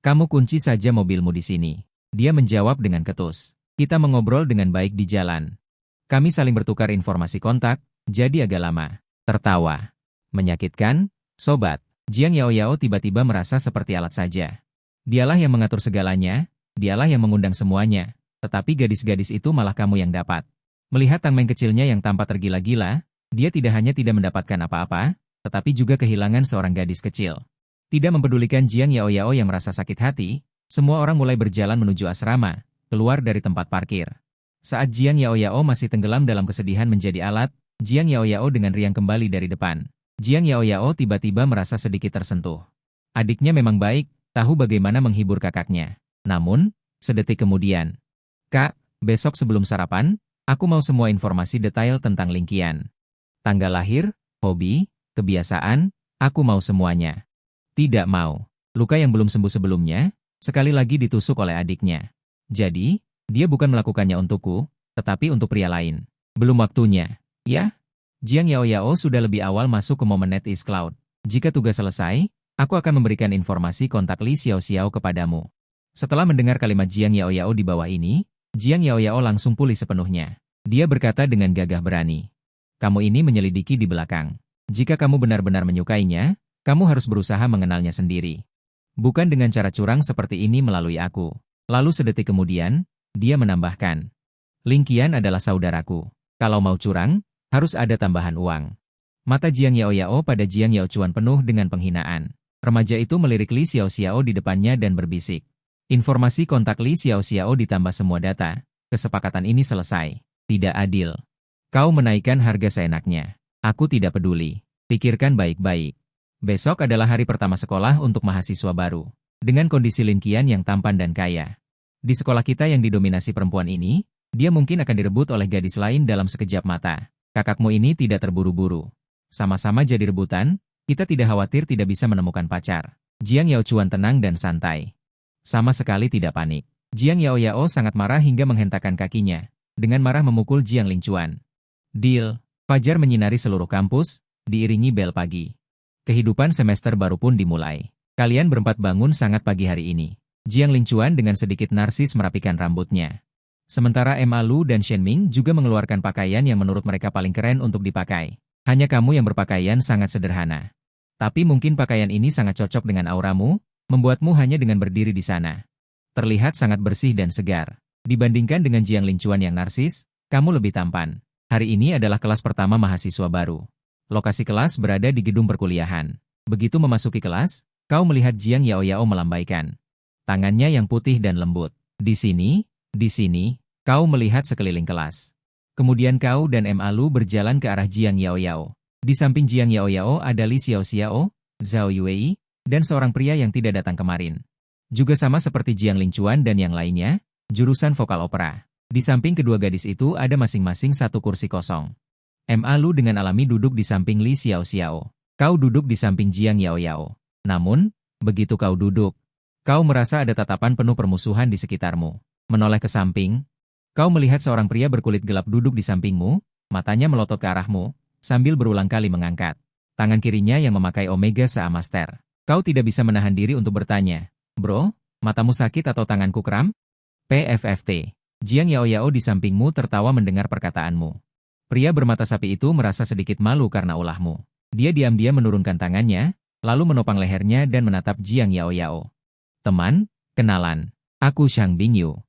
Kamu kunci saja mobilmu di sini. Dia menjawab dengan ketus. Kita mengobrol dengan baik di jalan. Kami saling bertukar informasi kontak, jadi agak lama. Tertawa. Menyakitkan, sobat. Jiang Yao Yao tiba-tiba merasa seperti alat saja. Dialah yang mengatur segalanya, dialah yang mengundang semuanya, tetapi gadis-gadis itu malah kamu yang dapat. Melihat tameng kecilnya yang tampak tergila-gila, dia tidak hanya tidak mendapatkan apa-apa, tetapi juga kehilangan seorang gadis kecil. Tidak mempedulikan Jiang Yao Yao yang merasa sakit hati, semua orang mulai berjalan menuju asrama, keluar dari tempat parkir. Saat Jiang Yao Yao masih tenggelam dalam kesedihan menjadi alat, Jiang Yao Yao dengan riang kembali dari depan. Jiang Yao Yao tiba-tiba merasa sedikit tersentuh. Adiknya memang baik, tahu bagaimana menghibur kakaknya. Namun, sedetik kemudian, Kak, besok sebelum sarapan, aku mau semua informasi detail tentang Lingqian. Tanggal lahir, hobi, kebiasaan, aku mau semuanya. Tidak mau. Luka yang belum sembuh sebelumnya, sekali lagi ditusuk oleh adiknya. Jadi, dia bukan melakukannya untukku, tetapi untuk pria lain. Belum waktunya, ya? Jiang Yao Yao sudah lebih awal masuk ke momen NetEase Cloud. Jika tugas selesai, aku akan memberikan informasi kontak Li Xiao kepadamu. Setelah mendengar kalimat Jiang Yao Yao di bawah ini, Jiang Yao Yao langsung pulih sepenuhnya. Dia berkata dengan gagah berani. Kamu ini menyelidiki di belakang. Jika kamu benar-benar menyukainya, kamu harus berusaha mengenalnya sendiri. Bukan dengan cara curang seperti ini melalui aku. Lalu sedetik kemudian, dia menambahkan. Lingqian adalah saudaraku. Kalau mau curang, harus ada tambahan uang. Mata Jiang Yao Yao pada Jiang Yao Chuan penuh dengan penghinaan. Remaja itu melirik Li Xiao di depannya dan berbisik. Informasi kontak Li Xiao ditambah semua data. Kesepakatan ini selesai. Tidak adil. Kau menaikkan harga seenaknya. Aku tidak peduli. Pikirkan baik-baik. Besok adalah hari pertama sekolah untuk mahasiswa baru. Dengan kondisi Lingqian yang tampan dan kaya. Di sekolah kita yang didominasi perempuan ini, dia mungkin akan direbut oleh gadis lain dalam sekejap mata. Kakakmu ini tidak terburu-buru. Sama-sama jadi rebutan, kita tidak khawatir tidak bisa menemukan pacar. Jiang Yao Chuan tenang dan santai. Sama sekali tidak panik. Jiang Yao Yao sangat marah hingga menghentakkan kakinya. Dengan marah memukul Jiang Lingchuan. Deal. Fajar menyinari seluruh kampus, diiringi bel pagi. Kehidupan semester baru pun dimulai. Kalian berempat bangun sangat pagi hari ini. Jiang Lingchuan dengan sedikit narsis merapikan rambutnya. Sementara Ma Lu dan Shenming juga mengeluarkan pakaian yang menurut mereka paling keren untuk dipakai. Hanya kamu yang berpakaian sangat sederhana. Tapi mungkin pakaian ini sangat cocok dengan auramu, membuatmu hanya dengan berdiri di sana. Terlihat sangat bersih dan segar. Dibandingkan dengan Jiang Lincuan yang narsis, kamu lebih tampan. Hari ini adalah kelas pertama mahasiswa baru. Lokasi kelas berada di gedung perkuliahan. Begitu memasuki kelas, kau melihat Jiang Yaoyao melambaikan tangannya yang putih dan lembut. Di sini, kau melihat sekeliling kelas. Kemudian kau dan Ma Lu berjalan ke arah Jiang Yaoyao. Di samping Jiang Yaoyao ada Li Xiaoxiao, Zhao Yuei, dan seorang pria yang tidak datang kemarin. Juga sama seperti Jiang Lincuan dan yang lainnya, jurusan vokal opera. Di samping kedua gadis itu ada masing-masing satu kursi kosong. Ma Lu dengan alami duduk di samping Li Xiaoxiao. Kau duduk di samping Jiang Yaoyao. Namun, begitu kau duduk, kau merasa ada tatapan penuh permusuhan di sekitarmu. Menoleh ke samping, kau melihat seorang pria berkulit gelap duduk di sampingmu, matanya melotot ke arahmu, sambil berulang kali mengangkat tangan kirinya yang memakai Omega Seamaster. Kau tidak bisa menahan diri untuk bertanya, "Bro, matamu sakit atau tanganku kram?" PFFT. Jiang Yaoyao di sampingmu tertawa mendengar perkataanmu. Pria bermata sapi itu merasa sedikit malu karena ulahmu. Dia diam-diam menurunkan tangannya, lalu menopang lehernya dan menatap Jiang Yaoyao. "Teman, kenalan. Aku Shang Bingyu.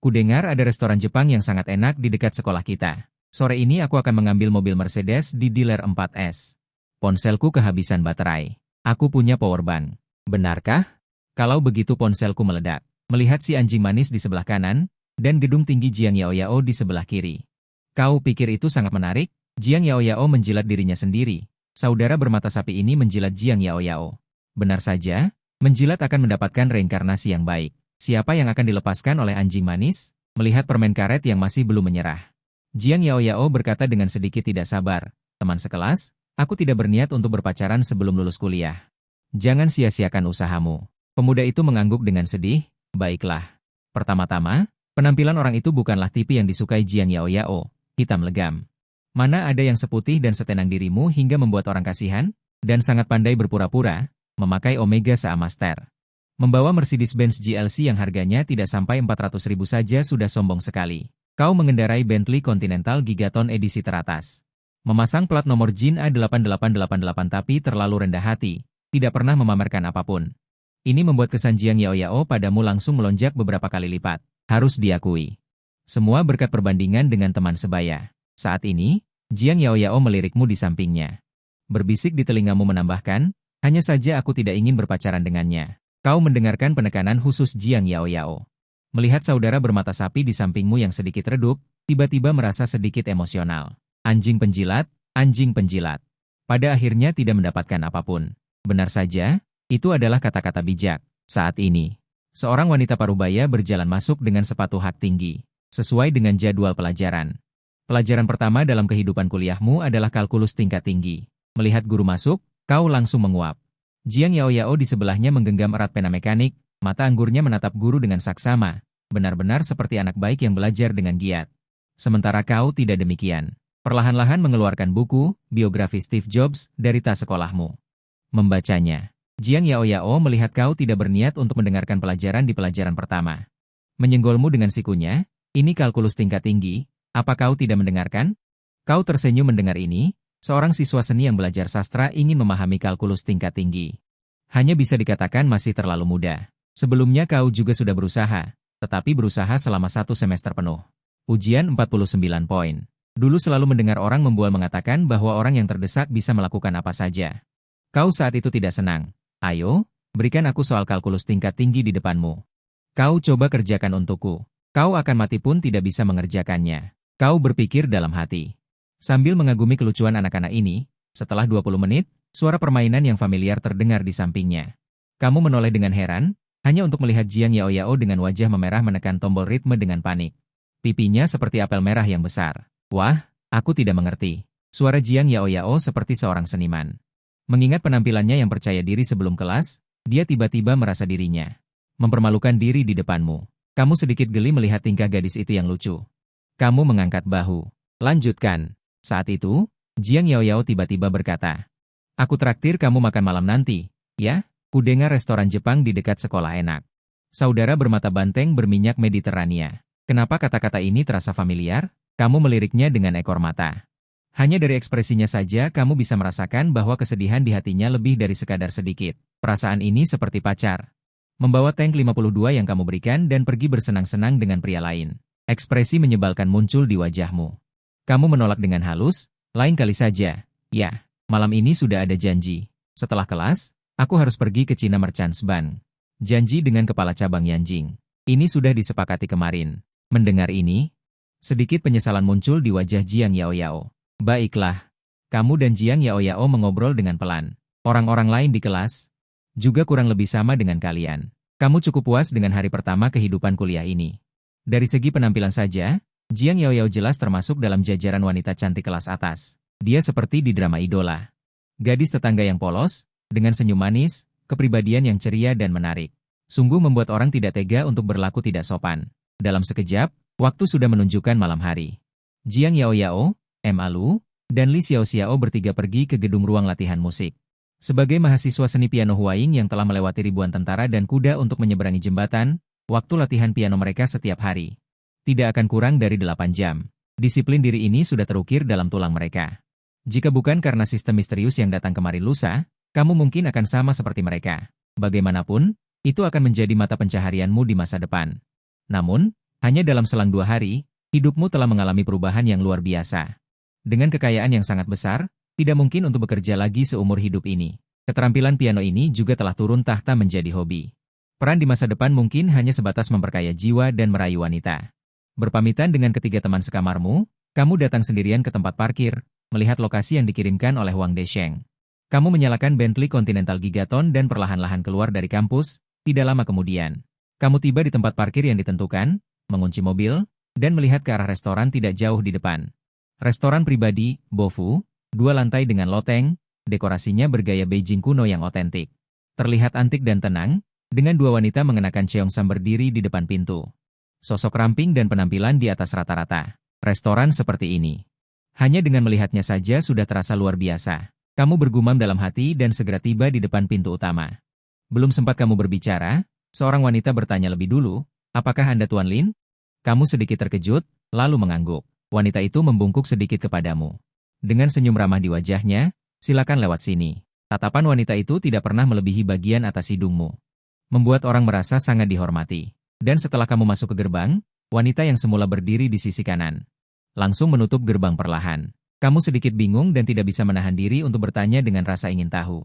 Kudengar ada restoran Jepang yang sangat enak di dekat sekolah kita. Sore ini aku akan mengambil mobil Mercedes di dealer 4S. Ponselku kehabisan baterai. Aku punya powerbank. Benarkah?" Kalau begitu ponselku meledak. Melihat si anjing manis di sebelah kanan, dan gedung tinggi Jiang Yaoyao di sebelah kiri. Kau pikir itu sangat menarik? Jiang Yaoyao menjilat dirinya sendiri. Saudara bermata sapi ini menjilat Jiang Yaoyao. Benar saja, menjilat akan mendapatkan reinkarnasi yang baik. Siapa yang akan dilepaskan oleh anjing manis? Melihat permen karet yang masih belum menyerah. Jiang Yaoyao berkata dengan sedikit tidak sabar, "Teman sekelas, aku tidak berniat untuk berpacaran sebelum lulus kuliah. Jangan sia-siakan usahamu." Pemuda itu mengangguk dengan sedih, "Baiklah." Pertama-tama, penampilan orang itu bukanlah tipe yang disukai Jiang Yaoyao, hitam legam. Mana ada yang seputih dan setenang dirimu hingga membuat orang kasihan? Dan sangat pandai berpura-pura, memakai Omega Seamaster. Membawa Mercedes-Benz GLC yang harganya tidak sampai 400.000 saja sudah sombong sekali. Kau mengendarai Bentley Continental Gigaton edisi teratas. Memasang plat nomor JIN A8888 tapi terlalu rendah hati, tidak pernah memamerkan apapun. Ini membuat kesan Jiang Yaoyao padamu langsung melonjak beberapa kali lipat. Harus diakui. Semua berkat perbandingan dengan teman sebaya. Saat ini, Jiang Yaoyao melirikmu di sampingnya. Berbisik di telingamu menambahkan, "Hanya saja aku tidak ingin berpacaran dengannya." Kau mendengarkan penekanan khusus Jiang Yaoyao. Melihat saudara bermata sapi di sampingmu yang sedikit redup, tiba-tiba merasa sedikit emosional. Anjing penjilat, anjing penjilat. Pada akhirnya tidak mendapatkan apapun. Benar saja, itu adalah kata-kata bijak. Saat ini, seorang wanita parubaya berjalan masuk dengan sepatu hak tinggi, sesuai dengan jadwal pelajaran. Pelajaran pertama dalam kehidupan kuliahmu adalah kalkulus tingkat tinggi. Melihat guru masuk, kau langsung menguap. Jiang Yaoyao di sebelahnya menggenggam erat pena mekanik, mata anggurnya menatap guru dengan saksama, benar-benar seperti anak baik yang belajar dengan giat. Sementara kau tidak demikian. Perlahan-lahan mengeluarkan buku, biografi Steve Jobs, dari tas sekolahmu. Membacanya. Jiang Yaoyao melihat kau tidak berniat untuk mendengarkan pelajaran di pelajaran pertama. Menyenggolmu dengan sikunya, "Ini kalkulus tingkat tinggi. Apa kau tidak mendengarkan?" Kau tersenyum mendengar ini, seorang siswa seni yang belajar sastra ingin memahami kalkulus tingkat tinggi. Hanya bisa dikatakan masih terlalu muda. Sebelumnya kau juga sudah berusaha, tetapi berusaha selama 1 semester penuh. Ujian 49 poin. Dulu selalu mendengar orang membual mengatakan bahwa orang yang terdesak bisa melakukan apa saja. Kau saat itu tidak senang. "Ayo, berikan aku soal kalkulus tingkat tinggi di depanmu. Kau coba kerjakan untukku. Kau akan mati pun tidak bisa mengerjakannya." Kau berpikir dalam hati. Sambil mengagumi kelucuan anak-anak ini, setelah 20 menit, suara permainan yang familiar terdengar di sampingnya. Kamu menoleh dengan heran, hanya untuk melihat Jiang Yaoyao dengan wajah memerah menekan tombol ritme dengan panik. Pipinya seperti apel merah yang besar. "Wah, aku tidak mengerti." Suara Jiang Yaoyao seperti seorang seniman. Mengingat penampilannya yang percaya diri sebelum kelas, dia tiba-tiba merasa dirinya mempermalukan diri di depanmu. Kamu sedikit geli melihat tingkah gadis itu yang lucu. Kamu mengangkat bahu. "Lanjutkan." Saat itu, Jiang Yaoyao tiba-tiba berkata, "Aku traktir kamu makan malam nanti, ya? Kudengar restoran Jepang di dekat sekolah enak." Saudara bermata banteng berminyak Mediterania. Kenapa kata-kata ini terasa familiar? Kamu meliriknya dengan ekor mata. Hanya dari ekspresinya saja kamu bisa merasakan bahwa kesedihan di hatinya lebih dari sekadar sedikit. Perasaan ini seperti pacar. Membawa tank 52 yang kamu berikan dan pergi bersenang-senang dengan pria lain. Ekspresi menyebalkan muncul di wajahmu. Kamu menolak dengan halus, lain kali saja. Ya, malam ini sudah ada janji. Setelah kelas, aku harus pergi ke China Merchants Bank. Janji dengan kepala cabang Yanjing. Ini sudah disepakati kemarin. Mendengar ini, sedikit penyesalan muncul di wajah Jiang Yaoyao. Baiklah, kamu dan Jiang Yaoyao mengobrol dengan pelan. Orang-orang lain di kelas juga kurang lebih sama dengan kalian. Kamu cukup puas dengan hari pertama kehidupan kuliah ini. Dari segi penampilan saja, Jiang Yaoyao jelas termasuk dalam jajaran wanita cantik kelas atas. Dia seperti di drama idola. Gadis tetangga yang polos, dengan senyum manis, kepribadian yang ceria dan menarik. Sungguh membuat orang tidak tega untuk berlaku tidak sopan. Dalam sekejap, waktu sudah menunjukkan malam hari. Jiang Yaoyao, Ma Lu, dan Li Xiaoxiao bertiga pergi ke gedung ruang latihan musik. Sebagai mahasiswa seni piano Huaing yang telah melewati ribuan tentara dan kuda untuk menyeberangi jembatan, waktu latihan piano mereka setiap hari tidak akan kurang dari 8 jam. Disiplin diri ini sudah terukir dalam tulang mereka. Jika bukan karena sistem misterius yang datang kemarin lusa, kamu mungkin akan sama seperti mereka. Bagaimanapun, itu akan menjadi mata pencaharianmu di masa depan. Namun, hanya dalam selang 2 hari, hidupmu telah mengalami perubahan yang luar biasa. Dengan kekayaan yang sangat besar, tidak mungkin untuk bekerja lagi seumur hidup ini. Keterampilan piano ini juga telah turun tahta menjadi hobi. Peran di masa depan mungkin hanya sebatas memperkaya jiwa dan merayu wanita. Berpamitan dengan ketiga teman sekamarmu, kamu datang sendirian ke tempat parkir, melihat lokasi yang dikirimkan oleh Wang Desheng. Kamu menyalakan Bentley Continental Gigaton dan perlahan-lahan keluar dari kampus. Tidak lama kemudian, kamu tiba di tempat parkir yang ditentukan, mengunci mobil, dan melihat ke arah restoran tidak jauh di depan. Restoran pribadi, Bofu, 2 lantai dengan loteng, dekorasinya bergaya Beijing kuno yang otentik. Terlihat antik dan tenang, dengan 2 wanita mengenakan cheongsam berdiri di depan pintu. Sosok ramping dan penampilan di atas rata-rata. Restoran seperti ini. Hanya dengan melihatnya saja sudah terasa luar biasa. Kamu bergumam dalam hati dan segera tiba di depan pintu utama. Belum sempat kamu berbicara, seorang wanita bertanya lebih dulu, "Apakah Anda Tuan Lin?" Kamu sedikit terkejut, lalu mengangguk. Wanita itu membungkuk sedikit kepadamu. Dengan senyum ramah di wajahnya, "Silakan lewat sini." Tatapan wanita itu tidak pernah melebihi bagian atas hidungmu. Membuat orang merasa sangat dihormati. Dan setelah kamu masuk ke gerbang, wanita yang semula berdiri di sisi kanan langsung menutup gerbang perlahan. Kamu sedikit bingung dan tidak bisa menahan diri untuk bertanya dengan rasa ingin tahu.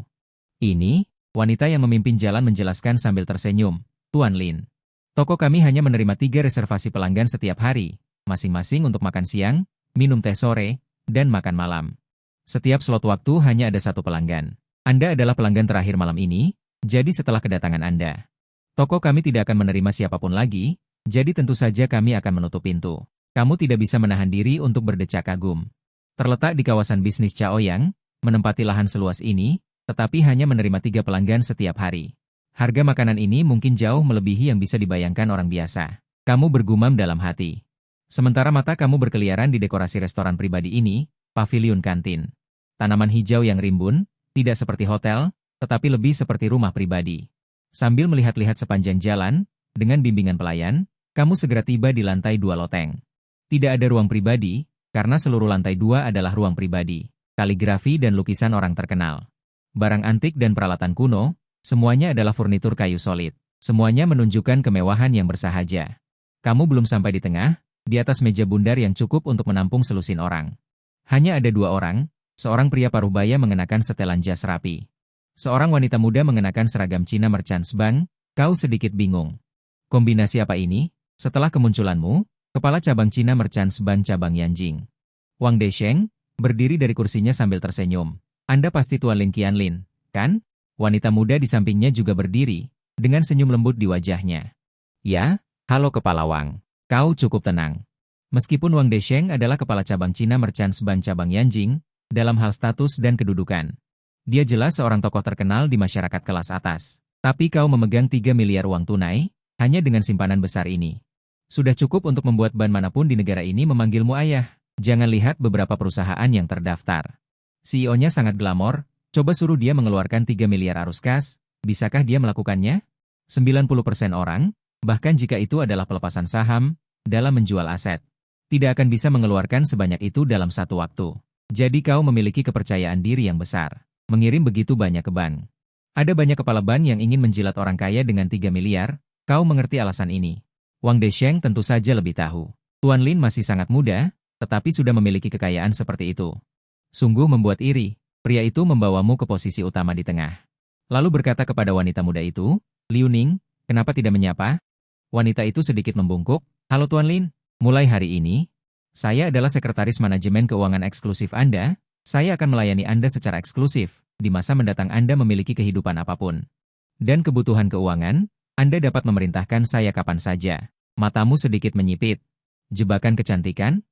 Ini, wanita yang memimpin jalan menjelaskan sambil tersenyum, "Tuan Lin, toko kami hanya menerima 3 reservasi pelanggan setiap hari, masing-masing untuk makan siang, minum teh sore, dan makan malam. Setiap slot waktu hanya ada 1 pelanggan. Anda adalah pelanggan terakhir malam ini, jadi setelah kedatangan Anda, toko kami tidak akan menerima siapapun lagi, jadi tentu saja kami akan menutup pintu." Kamu tidak bisa menahan diri untuk berdecak kagum. Terletak di kawasan bisnis Chaoyang, menempati lahan seluas ini, tetapi hanya menerima 3 pelanggan setiap hari. Harga makanan ini mungkin jauh melebihi yang bisa dibayangkan orang biasa. Kamu bergumam dalam hati. Sementara mata kamu berkeliaran di dekorasi restoran pribadi ini, pavilion kantin. Tanaman hijau yang rimbun, tidak seperti hotel, tetapi lebih seperti rumah pribadi. Sambil melihat-lihat sepanjang jalan, dengan bimbingan pelayan, kamu segera tiba di lantai 2 loteng. Tidak ada ruang pribadi, karena seluruh lantai 2 adalah ruang pribadi, kaligrafi dan lukisan orang terkenal. Barang antik dan peralatan kuno, semuanya adalah furnitur kayu solid. Semuanya menunjukkan kemewahan yang bersahaja. Kamu belum sampai di tengah, di atas meja bundar yang cukup untuk menampung selusin orang. Hanya ada 2 orang, seorang pria paruh-baya mengenakan setelan jas rapi. Seorang wanita muda mengenakan seragam China Merchants Bank. Kau sedikit bingung. Kombinasi apa ini? Setelah kemunculanmu, Kepala Cabang China Merchants Bank Cabang Yanjing, Wang Desheng, berdiri dari kursinya sambil tersenyum. "Anda pasti Tuan Lin Qianlin, kan?" Wanita muda di sampingnya juga berdiri, dengan senyum lembut di wajahnya. "Ya, halo Kepala Wang. Kau cukup tenang." Meskipun Wang Desheng adalah Kepala Cabang China Merchants Bank Cabang Yanjing, dalam hal status dan kedudukan, dia jelas seorang tokoh terkenal di masyarakat kelas atas. Tapi kau memegang 3 miliar uang tunai, hanya dengan simpanan besar ini. Sudah cukup untuk membuat ban manapun di negara ini memanggilmu ayah. Jangan lihat beberapa perusahaan yang terdaftar. CEO-nya sangat glamor, coba suruh dia mengeluarkan 3 miliar arus kas, bisakah dia melakukannya? 90% orang, bahkan jika itu adalah pelepasan saham, dalam menjual aset, tidak akan bisa mengeluarkan sebanyak itu dalam satu waktu. Jadi kau memiliki kepercayaan diri yang besar, mengirim begitu banyak ke bank. Ada banyak kepala ban yang ingin menjilat orang kaya dengan 3 miliar, kau mengerti alasan ini. Wang Desheng tentu saja lebih tahu. Tuan Lin masih sangat muda, tetapi sudah memiliki kekayaan seperti itu. Sungguh membuat iri, pria itu membawamu ke posisi utama di tengah. Lalu berkata kepada wanita muda itu, Liu Ning, kenapa tidak menyapa? Wanita itu sedikit membungkuk, halo Tuan Lin, mulai hari ini, saya adalah sekretaris manajemen keuangan eksklusif Anda, saya akan melayani Anda secara eksklusif, di masa mendatang Anda memiliki kehidupan apapun. Dan kebutuhan keuangan, Anda dapat memerintahkan saya kapan saja. Matamu sedikit menyipit. Jebakan kecantikan?